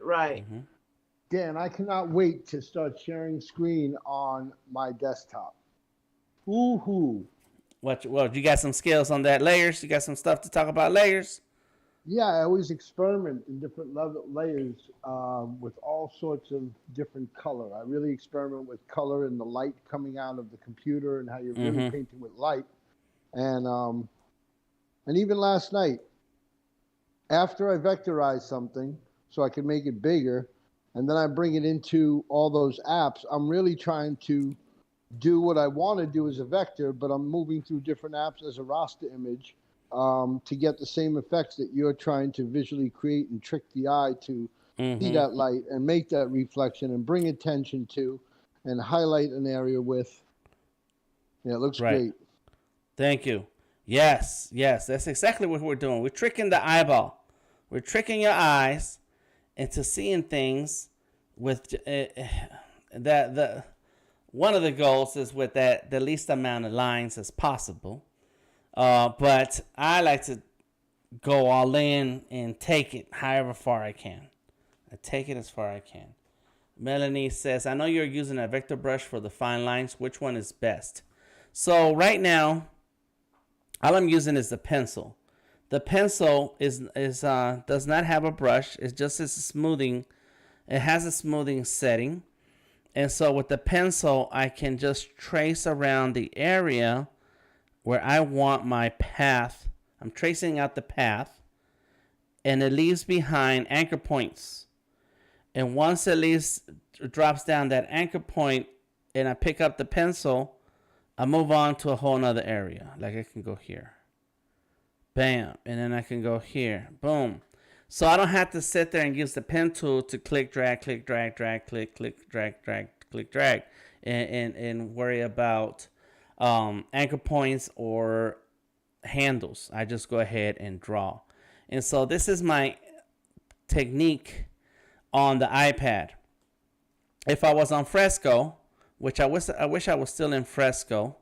Dan, I cannot wait to start sharing screen on my desktop. Woohoo! What? You got some skills on that layers? You got some stuff to talk about layers? Yeah, I always experiment in different layers with all sorts of different color. I really experiment with color and the light coming out of the computer and how you're really painting with light. And even last night, after I vectorize something so I can make it bigger, and then I bring it into all those apps, I'm really trying to do what I want to do as a vector, but I'm moving through different apps as a raster image to get the same effects that you're trying to visually create and trick the eye to see that light and make that reflection and bring attention to and highlight an area with. Yeah, it looks great. Thank you. Yes, that's exactly what we're doing. We're tricking the eyeball. We're tricking your eyes into seeing things with one of the goals is with the least amount of lines as possible. But I like to go all in and take it however far I can. I take it as far as I can. Melanie says, I know you're using a vector brush for the fine lines. Which one is best? So right now, all I'm using is the pencil. The pencil does not have a brush. It's just a smoothing. It has a smoothing setting. And so with the pencil, I can just trace around the area where I want my path. I'm tracing out the path. And it leaves behind anchor points. And once it drops down that anchor point and I pick up the pencil, I move on to a whole nother area. Like I can go here. Bam. And then I can go here. Boom. So I don't have to sit there and use the pen tool to click, drag, click, drag, drag, click, click, drag, drag, click, drag, and worry about anchor points or handles. I just go ahead and draw. And so this is my technique on the iPad. If I was on Fresco, which I wish I was still in Fresco,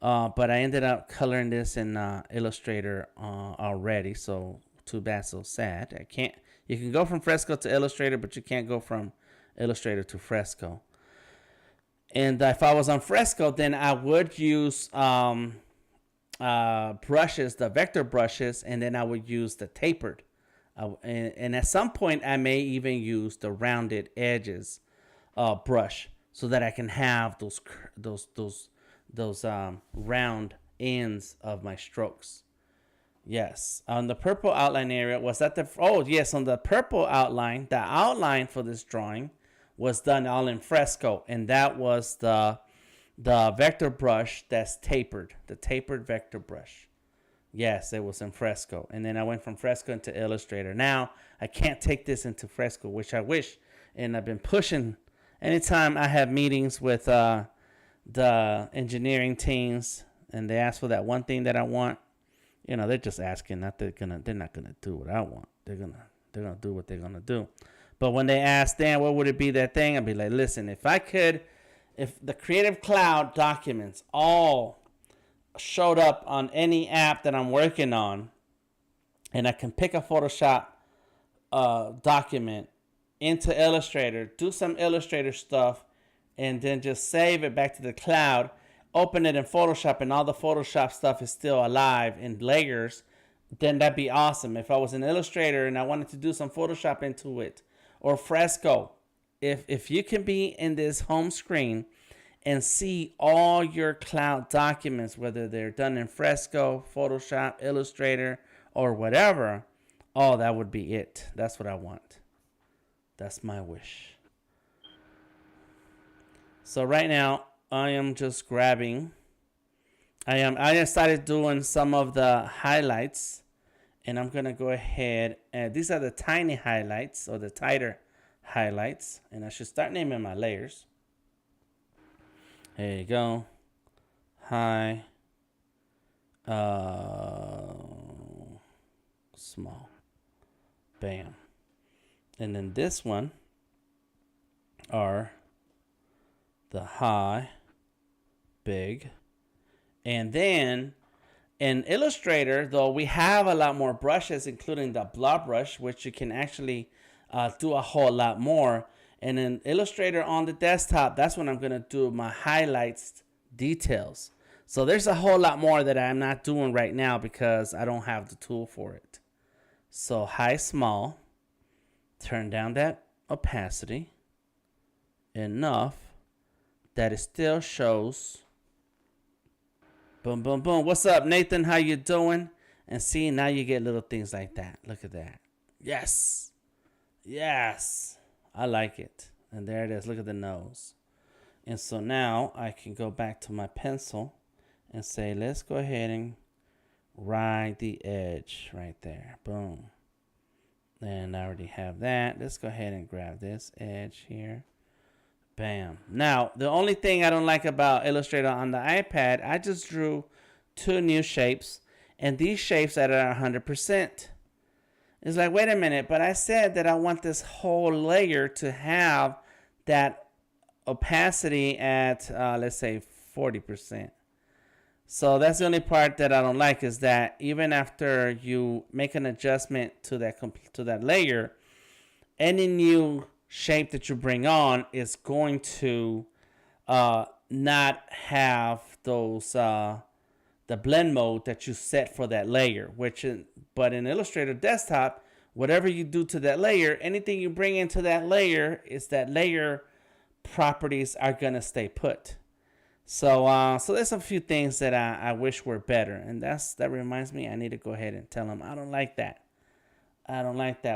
but I ended up coloring this in Illustrator already. So too bad, so sad. I can't. You can go from Fresco to Illustrator, but you can't go from Illustrator to Fresco. And if I was on Fresco, then I would use brushes, the vector brushes, and then I would use the tapered. And at some point, I may even use the rounded edges brush so that I can have those round ends of my strokes. Yes, on the purple outline area, was that yes, on the purple outline, the outline for this drawing was done all in Fresco, and that was the vector brush that's tapered, the tapered vector brush. Yes, it was in Fresco, and then I went from Fresco into Illustrator. Now I can't take this into Fresco, which I wish, and I've been pushing. Anytime I have meetings with the engineering teams, and they ask for that one thing that I want, they're just asking. They're not gonna do what I want. They're gonna do what they're gonna do. But when they ask, Dan, what would it be that thing? I'd be like, listen, if the Creative Cloud documents all showed up on any app that I'm working on, and I can pick a Photoshop document into Illustrator, do some Illustrator stuff, and then just save it back to the cloud, open it in Photoshop, and all the Photoshop stuff is still alive in layers, then that'd be awesome. If I was in Illustrator and I wanted to do some Photoshop into it, or Fresco, if you can be in this home screen and see all your cloud documents, whether they're done in Fresco, Photoshop, Illustrator, or whatever, that would be it. That's what I want. That's my wish. So right now, I am just grabbing. I started doing some of the highlights, and I'm gonna go ahead and these are the tiny highlights or the tighter highlights, and I should start naming my layers. There you go. High, small, bam, and then this one are the high, big, and then in Illustrator, though, we have a lot more brushes, including the blob brush, which you can actually do a whole lot more. And in Illustrator on the desktop, that's when I'm going to do my highlights details. So there's a whole lot more that I'm not doing right now because I don't have the tool for it. So high, small, turn down that opacity enough that it still shows. Boom, boom, boom. What's up, Nathan? How you doing? And see, now you get little things like that. Look at that. Yes. Yes. I like it. And there it is. Look at the nose. And so now I can go back to my pencil and say, let's go ahead and ride the edge right there. Boom. And I already have that. Let's go ahead and grab this edge here. Bam. Now, the only thing I don't like about Illustrator on the iPad, I just drew 2 new shapes, and these shapes are at 100%. It's like, wait a minute, but I said that I want this whole layer to have that opacity at, let's say, 40%. So that's the only part that I don't like, is that even after you make an adjustment to that layer, any new shape that you bring on is going to not have those the blend mode that you set for that layer, but in Illustrator desktop, whatever you do to that layer, anything you bring into that layer, is that layer properties are gonna stay put. So there's a few things that I wish were better, and that reminds me, I need to go ahead and tell them I don't like that.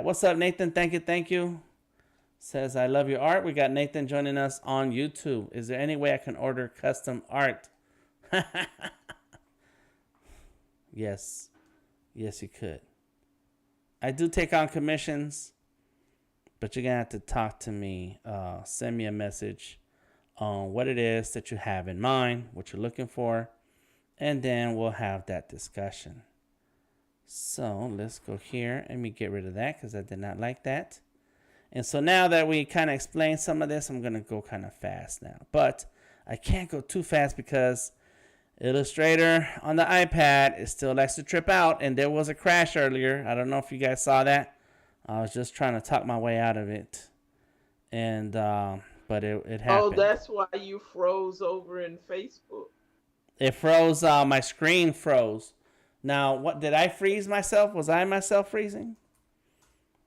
What's up, Nathan? Thank you. Says, I love your art. We got Nathan joining us on YouTube. Is there any way I can order custom art? Yes, you could. I do take on commissions, but you're gonna have to talk to me. Send me a message on what it is that you have in mind, what you're looking for, and then we'll have that discussion. So let's go here. Let me get rid of that because I did not like that. And so now that we kind of explained some of this, I'm going to go kind of fast now. But I can't go too fast because Illustrator on the iPad, it still likes to trip out. And there was a crash earlier. I don't know if you guys saw that. I was just trying to talk my way out of it. And, but it happened. Oh, that's why you froze over in Facebook. It froze, my screen froze. Now, what did I freeze myself? Was I myself freezing?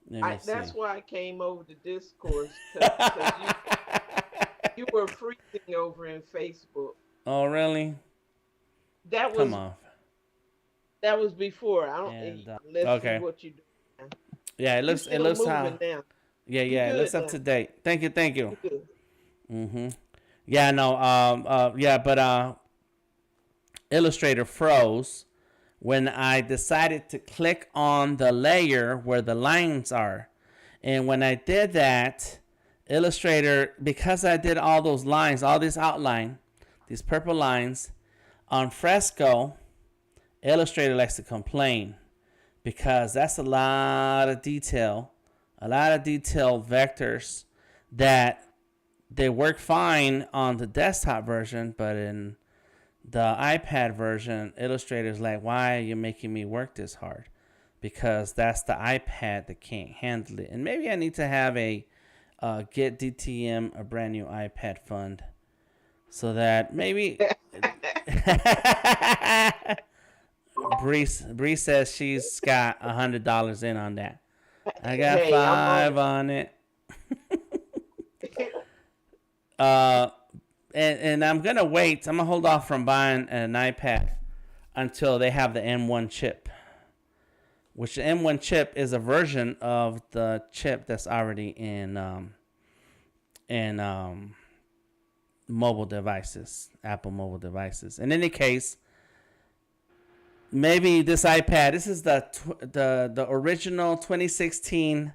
That's why I came over to Discourse, because you were freezing over in Facebook. Oh, really? That was, come on. That was before. I don't. And, let's okay. see what you do now. Yeah, it looks how. Now. Yeah, it looks up to date. Thank you. Mm-hmm. Yeah, no. But Illustrator froze when I decided to click on the layer where the lines are. And when I did that, Illustrator, because I did all those lines, all this outline, these purple lines, on Fresco, Illustrator likes to complain because that's a lot of detailed vectors that they work fine on the desktop version, but in the iPad version, Illustrator's like, why are you making me work this hard? Because that's the iPad that can't handle it. And maybe I need to have a get DTM a brand new iPad fund so that maybe Bree says she's got $100 in on that. I got $5 on it. And I'm going to wait. I'm going to hold off from buying an iPad until they have the M1 chip. Which the M1 chip is a version of the chip that's already in mobile devices, Apple mobile devices. In any case, maybe this iPad, this is the original 2016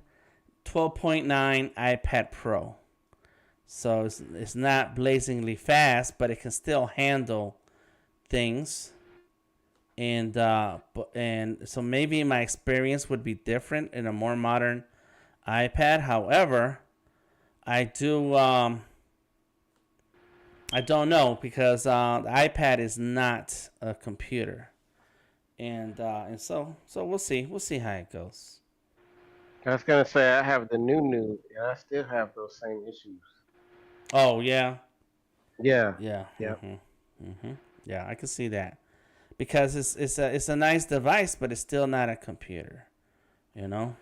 12.9 iPad Pro. So it's not blazingly fast, but it can still handle things. And so maybe my experience would be different in a more modern iPad. However, I don't know because the iPad is not a computer. And so we'll see how it goes. I was gonna say I have the new, and I still have those same issues. Oh yeah. Yeah. Yeah. Yeah, I can see that because it's a nice device, but it's still not a computer, you know.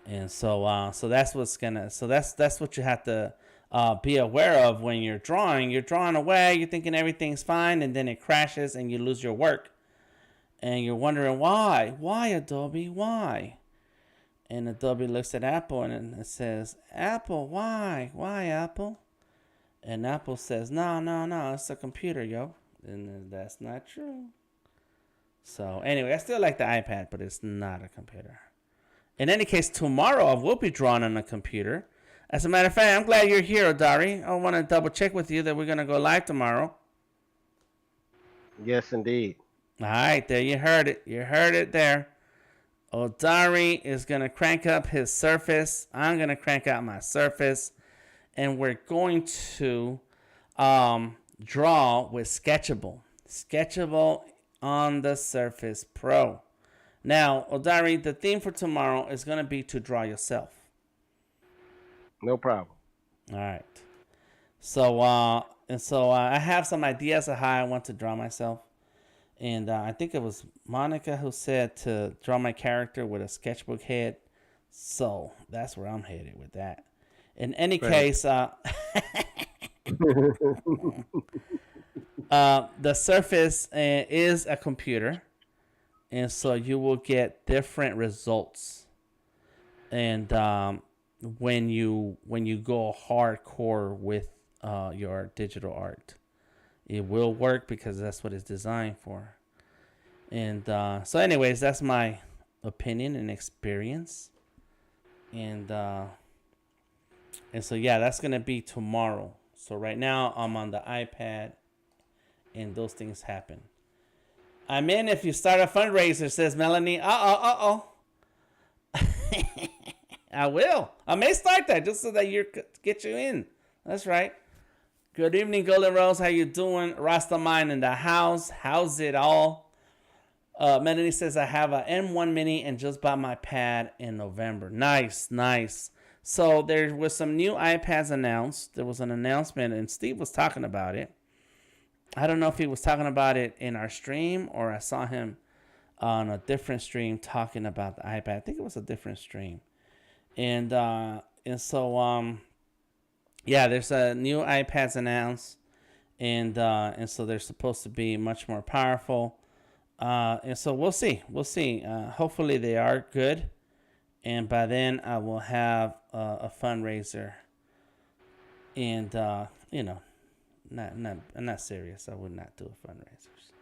And so that's what's gonna. So that's what you have to be aware of when you're drawing. You're drawing away. You're thinking everything's fine, and then it crashes, and you lose your work. And you're wondering why? Why, Adobe? Why? And Adobe looks at Apple and it says, Apple, why? Why, Apple? And Apple says, no, it's a computer, yo. And that's not true. So anyway, I still like the iPad, but it's not a computer. In any case, tomorrow I will be drawing on a computer. As a matter of fact, I'm glad you're here, Odari. I want to double check with you that we're going to go live tomorrow. Yes, indeed. All right, there you heard it. You heard it there. Odari is going to crank up his Surface. I'm going to crank out my Surface. And we're going to draw with Sketchable. Sketchable on the Surface Pro. Now, Odari, the theme for tomorrow is going to be to draw yourself. No problem. All right. So I have some ideas of how I want to draw myself. And I think it was Monica who said to draw my character with a sketchbook head. So that's where I'm headed with that. In any case, the Surface is a computer. And so you will get different results. And when you go hardcore with your digital art. It will work because that's what it's designed for. And so anyways, that's my opinion and experience. And so yeah, that's gonna be tomorrow. So right now I'm on the iPad, and those things happen. I'm in if you start a fundraiser, says Melanie. I will. I may start that just so that you get you in. That's right. Good evening, Golden Rose. How you doing? Rastaman in the house. How's it all? Melanie says, I have a M1 Mini and just bought my pad in November. Nice, nice. So there was some new iPads announced. There was an announcement, and Steve was talking about it. I don't know if he was talking about it in our stream or I saw him on a different stream talking about the iPad. I think it was a different stream. And so yeah, there's a new iPads announced, and so they're supposed to be much more powerful. And so we'll see. Hopefully they are good, and by then I will have a fundraiser. And I'm not serious. I would not do a fundraisers,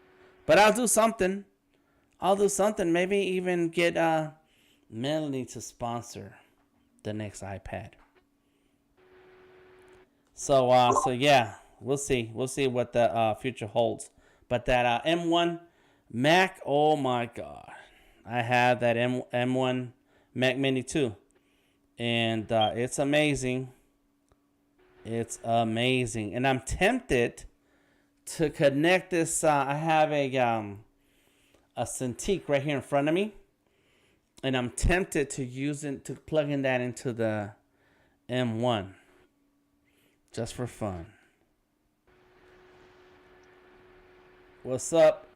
but I'll do something. Maybe even get Melanie to sponsor the next iPad. So yeah, we'll see what the future holds. But that M1 Mac, oh my God, I have that M1 Mac Mini too, and it's amazing. It's amazing, and I'm tempted to connect this. I have a Cintiq right here in front of me, and I'm tempted to plug in that into the M1 just for fun. What's up?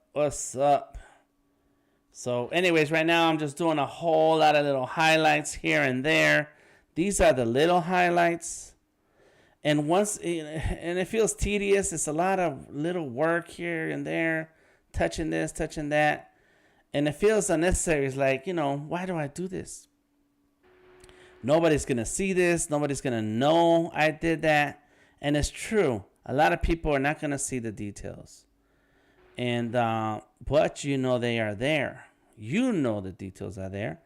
So anyways, right now I'm just doing a whole lot of little highlights here and there. These are the little highlights. And it feels tedious. It's a lot of little work here and there, touching this, touching that. And it feels unnecessary. It's like, why do I do this? Nobody's going to see this. Nobody's going to know I did that. And it's true. A lot of people are not going to see the details. And but they are there. The details are there.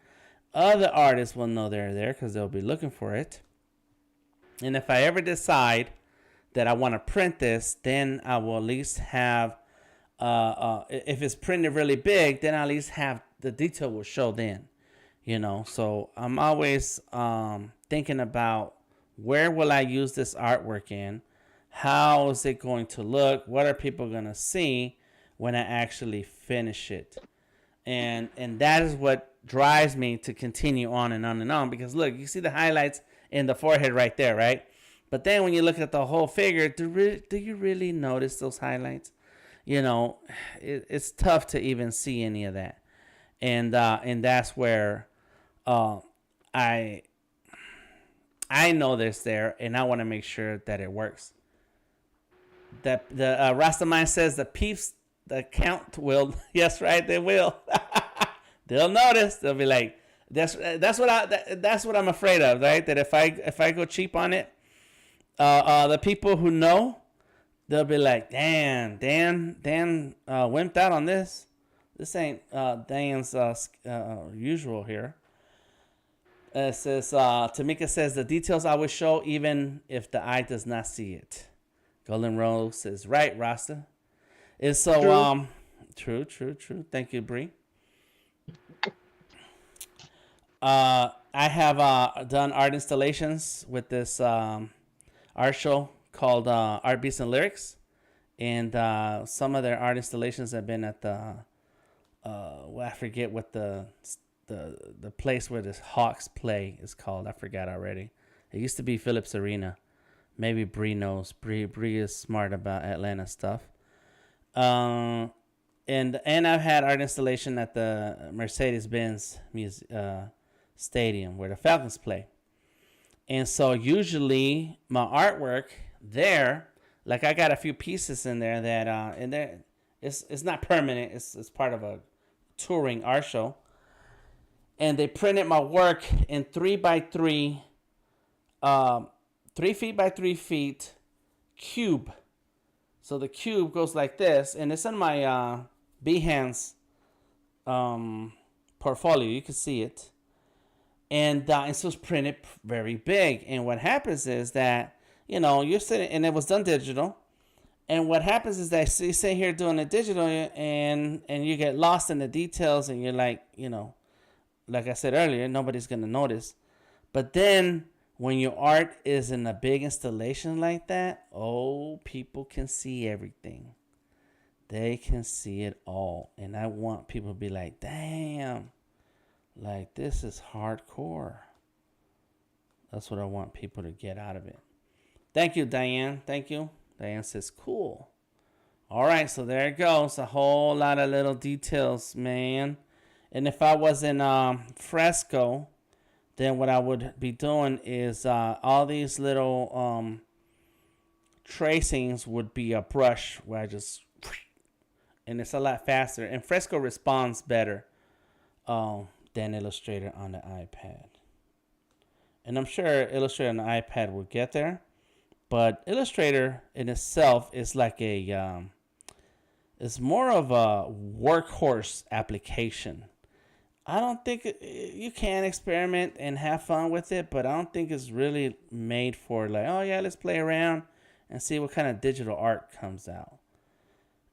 Other artists will know they're there because they'll be looking for it. And if I ever decide that I want to print this, then I will at least have, if it's printed really big, then I'll at least have the detail will show then, So I'm always thinking about where will I use this artwork in? How is it going to look? What are people going to see when I actually finish it? And that is what drives me to continue on and on and on. Because look, you see the highlights in the forehead right there, right? But then when you look at the whole figure, do you really notice those highlights? It's tough to even see any of that. And that's where I know this there, and I want to make sure that it works. That the Rastaman says the peeps, the count will. Yes, right, they will. They'll notice. They'll be like, that's what I'm afraid of, right? That if I go cheap on it, the people who know, they'll be like, Dan wimped out on this. This ain't Dan's usual here. It says Tamika says the details I will show even if the eye does not see it. Golden Rose says right, Rasta. It's so true. Thank you, Bree. I have done art installations with this art show called Art Beats and Lyrics, and some of their art installations have been at the I forget what the place where this Hawks play is called. I forgot already. It used to be Phillips Arena. Maybe Bree knows. Bree is smart about Atlanta stuff. And I've had art installation at the Mercedes-Benz Stadium where the Falcons play. And so usually my artwork there, like I got a few pieces in there that in there it's not permanent. It's part of a touring art show. And they printed my work in 3x3 3 feet by 3 feet cube. So the cube goes like this, and it's in my Behance portfolio. You can see it. And so it's printed very big. And what happens is that, you're sitting, and it was done digital. And what happens is that you sit here doing the digital and you get lost in the details and you're like, like I said earlier, nobody's going to notice. But then when your art is in a big installation like that, people can see everything. They can see it all. And I want people to be like, damn, like this is hardcore. That's what I want people to get out of it. Thank you, Diane. Thank you. Diane says, cool. All right, so there it goes. A whole lot of little details, man. And if I was in Fresco, then what I would be doing is all these little tracings would be a brush where I just, and it's a lot faster. And Fresco responds better than Illustrator on the iPad. And I'm sure Illustrator on the iPad will get there. But Illustrator in itself is like it's more of a workhorse application. I don't think you can experiment and have fun with it, but I don't think it's really made for like, oh yeah, let's play around and see what kind of digital art comes out.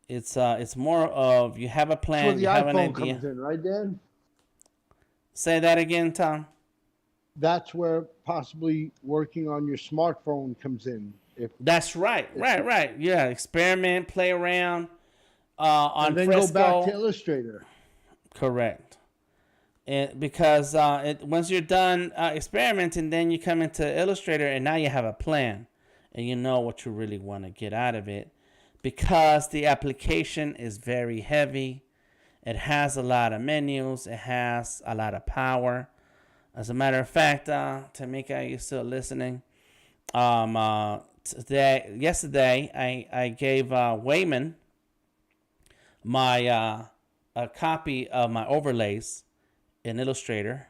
It's more of you have a plan, you have an idea. That's where the iPhone comes in, right, Dan? Say that again, Tom. That's where possibly working on your smartphone comes in. That's right. Yeah, experiment, play around on and then Fresco. Go back to Illustrator. Correct. Because once you're done experimenting, then you come into Illustrator and now you have a plan and you know what you really want to get out of it. Because the application is very heavy. It has a lot of menus. It has a lot of power. As a matter of fact, Tamika, you're still listening. Yesterday, I gave Wayman my a copy of my overlays in Illustrator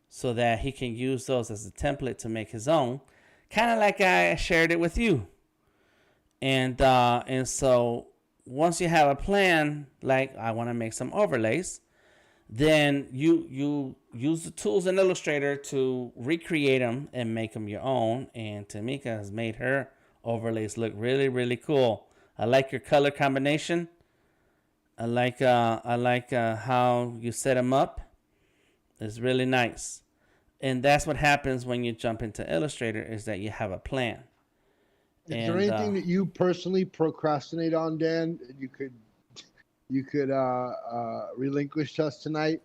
so that he can use those as a template to make his own, kind of like I shared it with you. And so once you have a plan, like I want to make some overlays, then you use the tools in Illustrator to recreate them and make them your own. And Tamika has made her overlays look really, really cool. I like your color combination. I like how you set them up. It's really nice. And that's what happens when you jump into Illustrator, is that you have a plan. Is there anything that you personally procrastinate on, Dan, that you could relinquish to us tonight?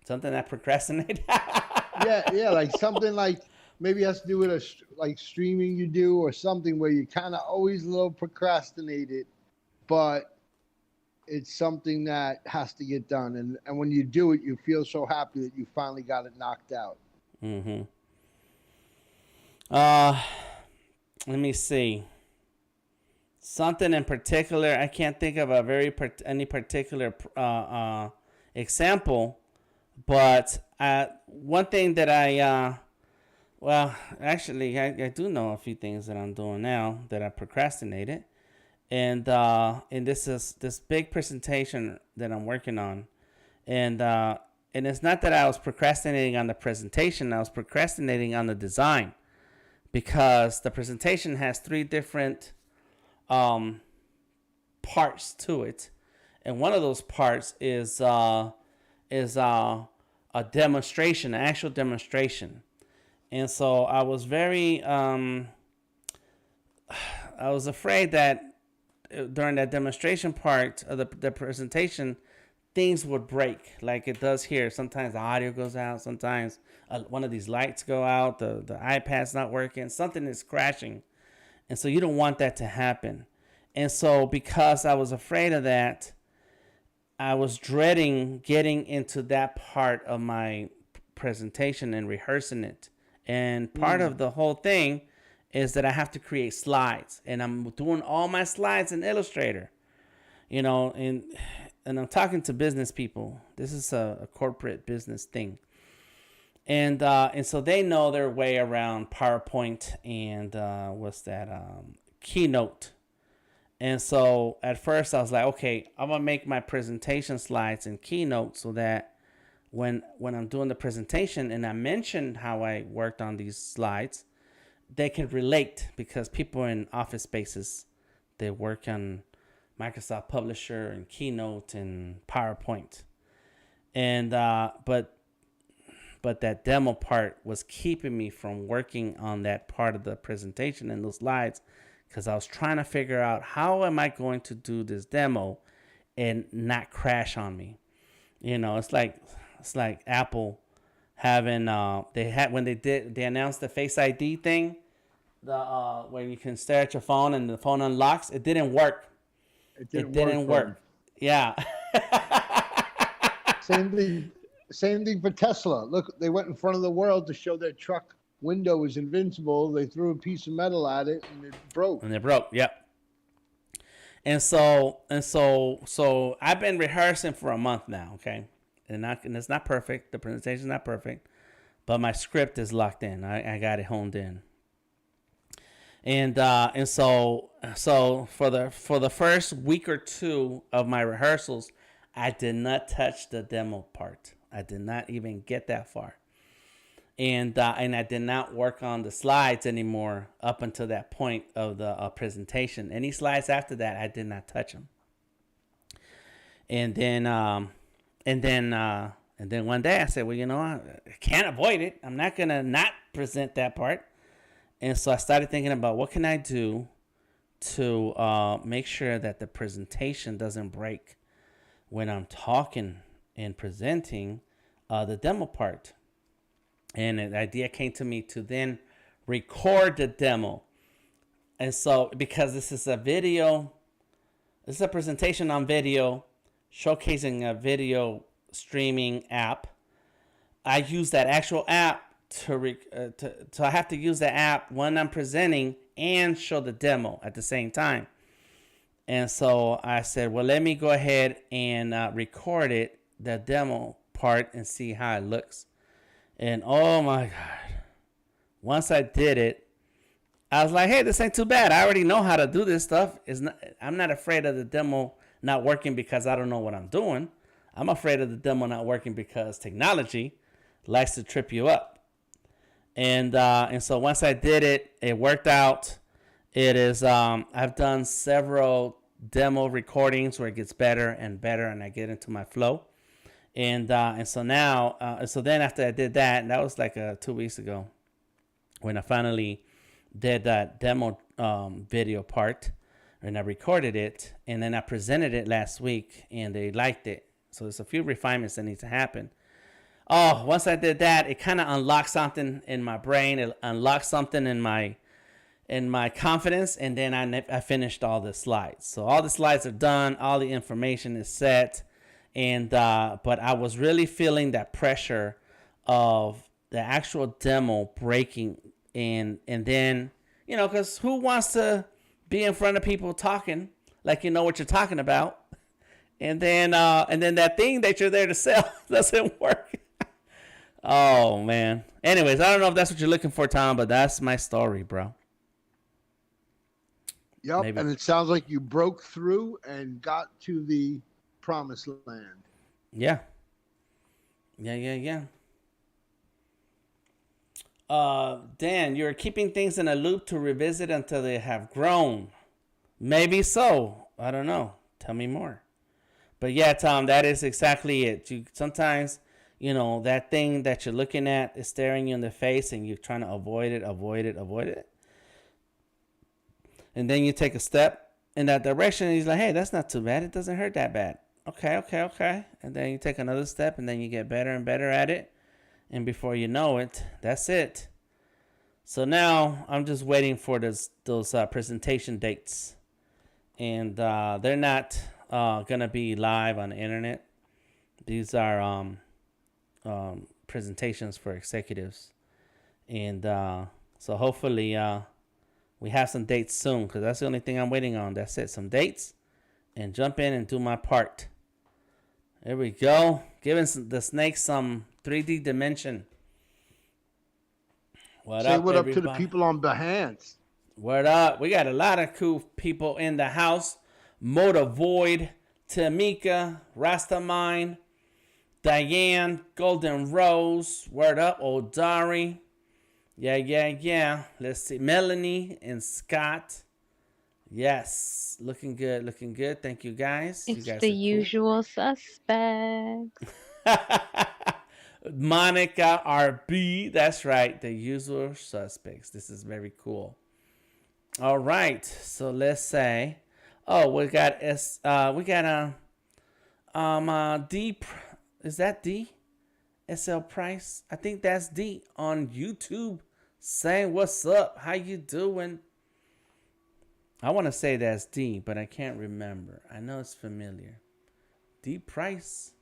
Something I procrastinate? yeah, like something like maybe it has to do with like streaming you do, or something where you kind of always a little procrastinated, but it's something that has to get done. And when you do it, you feel so happy that you finally got it knocked out. Mm-hmm. Let me see. Something in particular, I can't think of any particular example, but one thing that I do know a few things that I'm doing now that I procrastinated, and this is this big presentation that I'm working on, and it's not that I was procrastinating on the presentation, I was procrastinating on the design, because the presentation has 3 different parts to it, and one of those parts is a demonstration, an actual demonstration. And so I was very I was afraid that during that demonstration part of the presentation, things would break like it does here. Sometimes the audio goes out, sometimes one of these lights go out, the iPad's not working, something is crashing. And so you don't want that to happen. And so because I was afraid of that, I was dreading getting into that part of my presentation and rehearsing it. And part of the whole thing is that I have to create slides. And I'm doing all my slides in Illustrator. And I'm talking to business people. This is a corporate business thing. And so they know their way around PowerPoint and Keynote. And so at first I was like, okay, I'm gonna make my presentation slides in Keynote so that when I'm doing the presentation and I mentioned how I worked on these slides, they can relate, because people in Office Spaces, they work on Microsoft Publisher and Keynote and PowerPoint. And but that demo part was keeping me from working on that part of the presentation and those slides, because I was trying to figure out how am I going to do this demo and not crash on me. You know, it's like Apple having they announced the Face ID thing, the where you can stare at your phone and the phone unlocks. It didn't work. It didn't work. Yeah. Same thing for Tesla. Look, they went in front of the world to show their truck window was invincible. They threw a piece of metal at it and it broke. Yep. And so I've been rehearsing for a month now, okay? And it's not perfect. The presentation's not perfect, but my script is locked in. I got it honed in. And so for the first week or two of my rehearsals, I did not touch the demo part. I did not even get that far. And I did not work on the slides anymore up until that point of the presentation. Any slides after that, I did not touch them. And then one day I said, well, you know, I can't avoid it. I'm not gonna not present that part. And so I started thinking about what can I do to make sure that the presentation doesn't break when I'm talking and presenting the demo part. And the idea came to me to then record the demo. And so, because this is a presentation on video, showcasing a video streaming app, I use that actual app so I have to use the app when I'm presenting and show the demo at the same time. And so I said, well, let me go ahead and record the demo part, and see how it looks. And oh my God, once I did it, I was like, hey, this ain't too bad. I already know how to do this stuff. I'm not afraid of the demo not working because I don't know what I'm doing. I'm afraid of the demo not working because technology likes to trip you up. And so once I did it, it worked out. It is, I've done several demo recordings where it gets better and better and I get into my flow. And so now, so then after I did that, and that was like 2 weeks ago, when I finally did that demo video part, and I recorded it, and then I presented it last week, and they liked it. So there's a few refinements that need to happen. Oh, once I did that, it kind of unlocked something in my brain. It unlocked something in my confidence, and then I finished all the slides. So all the slides are done. All the information is set. And but I was really feeling that pressure of the actual demo breaking, and then, you know, because who wants to be in front of people talking like you know what you're talking about, and then that thing that you're there to sell doesn't work. Oh man. Anyways, I don't know if that's what you're looking for, Tom, but that's my story, bro. Yep. Maybe. And it sounds like you broke through and got to the promised land. Yeah. Dan, you're keeping things in a loop to revisit until they have grown. Maybe so. I don't know. Tell me more. But yeah, Tom, that is exactly it. Sometimes, you know, that thing that you're looking at is staring you in the face and you're trying to avoid it. And then you take a step in that direction and he's like, hey, that's not too bad. It doesn't hurt that bad. Okay. And then you take another step and then you get better and better at it. And before you know it, that's it. So now I'm just waiting for those presentation dates. And they're not going to be live on the internet. These are presentations for executives. And so hopefully we have some dates soon, because that's the only thing I'm waiting on. That's it. Some dates, and jump in and do my part. There we go. Giving the snake some 3D dimension. Say what up to the people on Behance. What up? We got a lot of cool people in the house. Motor Void, Tamika, Rastamine, Diane, Golden Rose. Word up, Odari. Yeah. Let's see. Melanie and Scott. Yes. Looking good. Thank you guys. You It's guys the are cool. usual suspects. Monica RB. That's right. The usual suspects. This is very cool. All right. So let's say, we got D. Is that D? SL Price? I think that's D on YouTube saying what's up. How you doing? I want to say that's D, but I can't remember. I know it's familiar. D Price.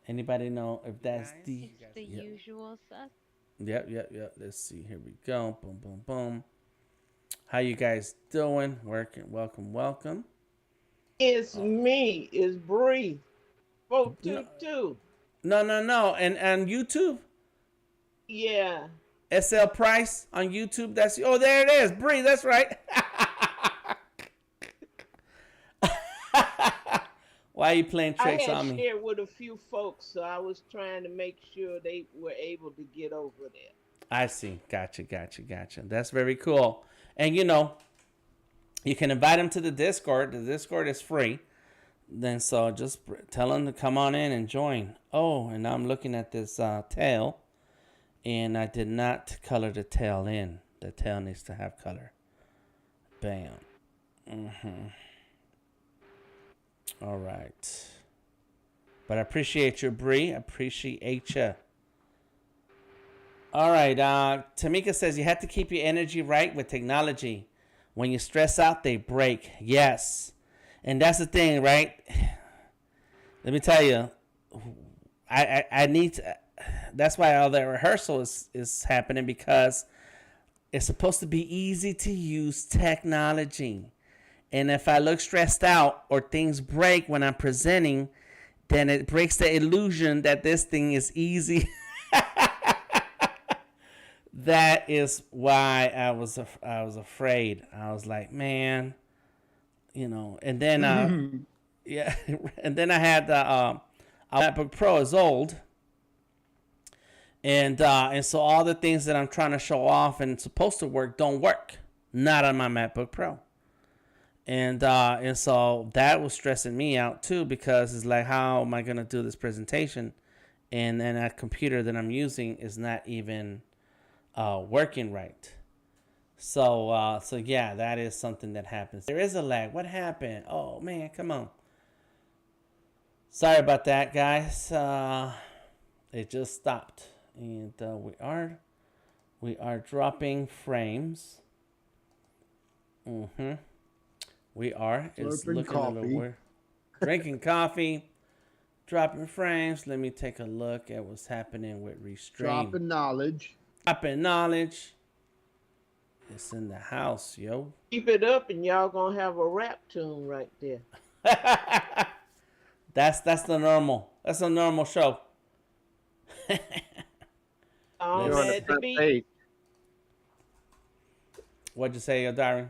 Anybody know if that's D? It's the usual suspects. Yep. Let's see. Here we go. Boom. How you guys doing? Welcome. It's me. It's Bree. 422. No. And YouTube? Yeah. SL Price on YouTube. There it is. Bree, that's right. Why are you playing tricks on me? I had shared with a few folks, so I was trying to make sure they were able to get over there. I see. Gotcha. That's very cool. And you can invite them to the Discord. The Discord is free. Then so just tell them to come on in and join. Oh, and I'm looking at this tail, and I did not color the tail in. The tail needs to have color. Bam. All right. But I appreciate you, Bree. I appreciate you. All right. Tamika says you have to keep your energy right with technology. When you stress out, they break. Yes. And that's the thing, right? Let me tell you, I need to, that's why all that rehearsal is happening, because it's supposed to be easy to use technology. And if I look stressed out or things break when I'm presenting, then it breaks the illusion that this thing is easy. That is why I was afraid. I was like, man, and then yeah, and then I had the MacBook Pro is old, and so all the things that I'm trying to show off and supposed to work don't work, not on my MacBook Pro. And so that was stressing me out too, because it's like, how am I gonna do this presentation, and then that computer that I'm using is not even working right. So yeah, that is something that happens. There is a lag. What happened? Oh man, come on. Sorry about that, guys. It just stopped, and we are dropping frames. We are. It's Slurping looking a little coffee. weird. Drinking coffee, dropping frames. Let me take a look at what's happening with Restream. Dropping knowledge. Dropping knowledge. It's in the house, yo. Keep it up, and y'all gonna have a rap tune right there. That's the normal. That's a normal show. All You're on the had to front be. page. What'd you say, Darren?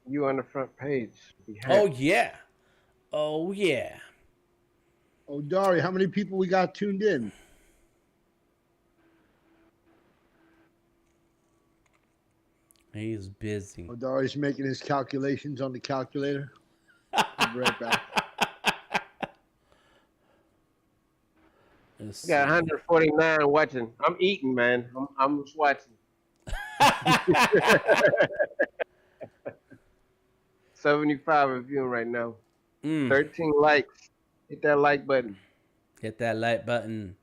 You on the front page. Oh yeah. Oh yeah. Oh, Dari, how many people we got tuned in? He's busy. Oh, Dari's making his calculations on the calculator. I'll be right back. Let's We got see. 149 watching. I'm eating, man. I'm just watching. 75 reviewing right now. 13 likes. Hit that like button. Hit that like button.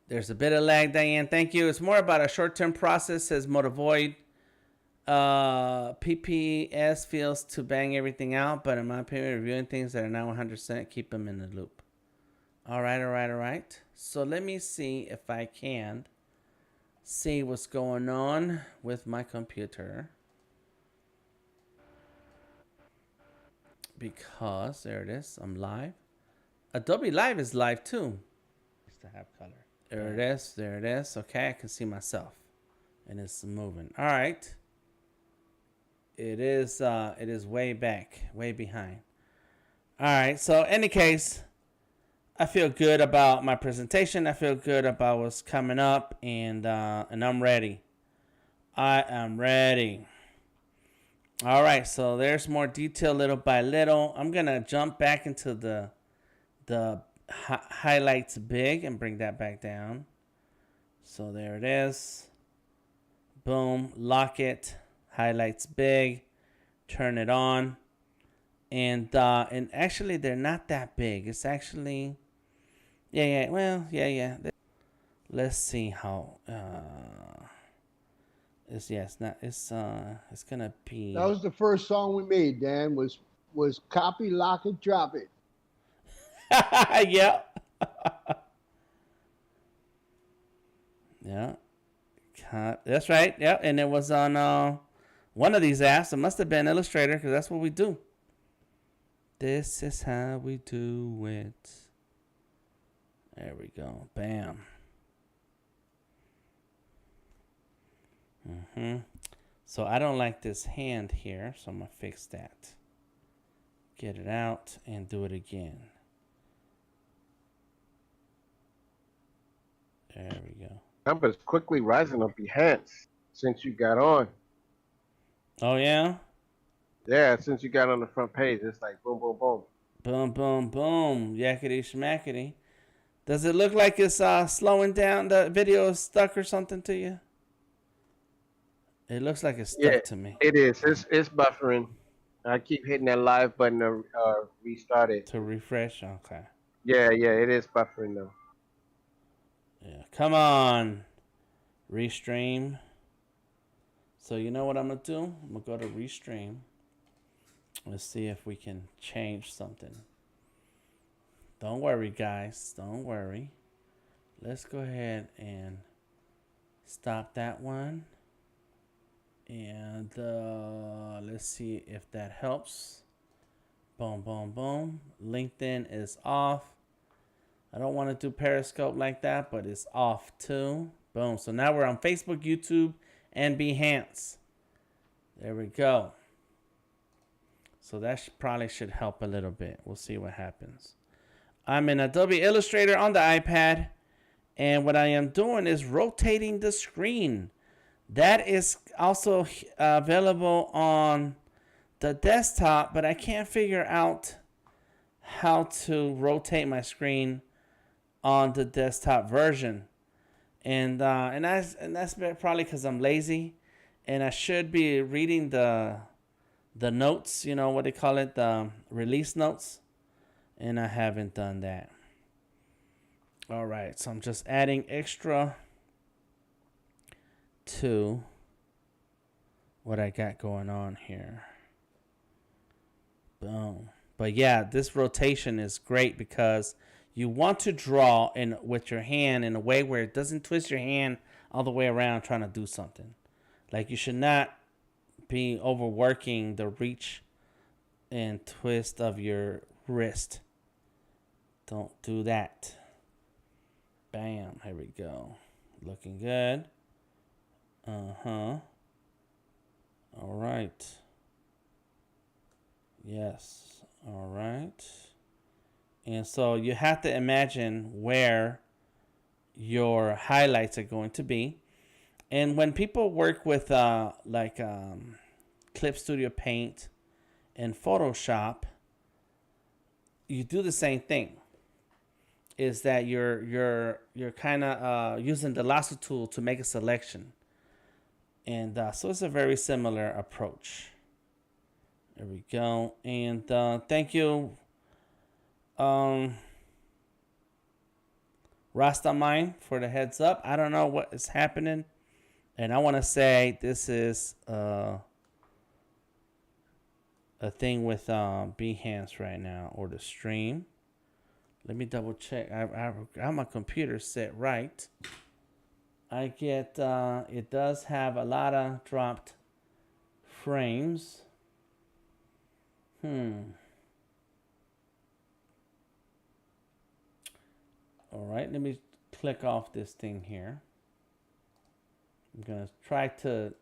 There's a bit of lag, Diane. Thank you. It's more about a short-term process, says Motivoid. PPS feels to bang everything out, but in my opinion, reviewing things that are not 100%, keep them in the loop. All right. So let me see if I can see what's going on with my computer. Because, there it is, I'm live. Adobe Live is live too. Just to have color. There it is. Okay, I can see myself. And it's moving. All right. it is way back, way behind. All right. So, any case, I feel good about my presentation. I feel good about what's coming up, and I'm ready. I am ready. All right. So there's more detail, little by little. I'm gonna jump back into the highlights big and bring that back down. So there it is. Boom. Lock it. Highlights big. Turn it on. And actually they're not that big. It's actually yeah. Let's see how it's not it's gonna be That was the first song we made, Dan, was copy, lock it, drop it. yeah. Yeah. That's right. Yeah, and it was on one of these apps. It must have been Illustrator, because that's what we do. This is how we do it. There we go. Bam. So I don't like this hand here, so I'm going to fix that. Get it out and do it again. There we go. Numbers quickly rising on Behance since you got on. Oh, yeah? Yeah, since you got on the front page, it's like boom, boom, boom. Boom, boom, boom. Yakety schmackety. Does it look like it's slowing down? The video is stuck or something to you? It looks like it's stuck to me. It is. It's buffering. I keep hitting that live button to restart it. To refresh? Okay. Yeah, it is buffering though. Yeah, come on. Restream. So you know what I'm going to do? I'm going to go to Restream. Let's see if we can change something. Don't worry, guys. Don't worry. Let's go ahead and stop that one. And let's see if that helps. Boom, boom, boom. LinkedIn is off. I don't want to do Periscope like that, but it's off too. Boom. So now we're on Facebook, YouTube, and Behance. There we go. So that probably should help a little bit. We'll see what happens. I'm in Adobe Illustrator on the iPad. And what I am doing is rotating the screen. That is also available on the desktop, but I can't figure out how to rotate my screen on the desktop version. And that's probably because I'm lazy, and I should be reading the notes, you know what they call it, the release notes, and I haven't done that. All right, so I'm just adding extra to what I got going on here. Boom. But yeah, this rotation is great because you want to draw with your hand in a way where it doesn't twist your hand all the way around trying to do something. Like, you should not be overworking the reach and twist of your wrist. Don't do that. Bam. Here we go. Looking good. All right. Yes. All right. And so you have to imagine where your highlights are going to be. And when people work with Clip Studio Paint and Photoshop, you do the same thing. Is that you're kind of using the lasso tool to make a selection. And so it's a very similar approach. There we go. And thank you, Rastamine, for the heads up. I don't know what is happening. And I want to say this is a thing with Behance right now, or the stream. Let me double check. I have my computer set right. I get, it does have a lot of dropped frames. All right, let me click off this thing here. I'm going to try to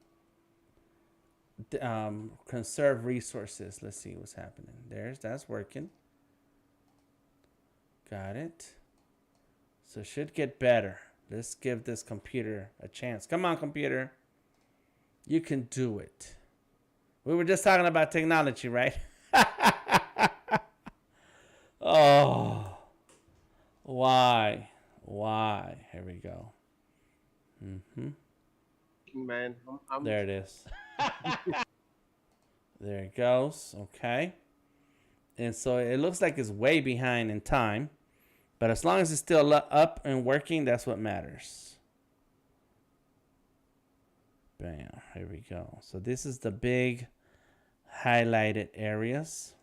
conserve resources. Let's see what's happening. That's working. Got it. So it should get better. Let's give this computer a chance. Come on, computer. You can do it. We were just talking about technology, right? Oh. Why? Here we go. Man, There it is. There it goes. Okay. And so it looks like it's way behind in time. But as long as it's still up and working, that's what matters. Bam. Here we go. So this is the big highlighted areas.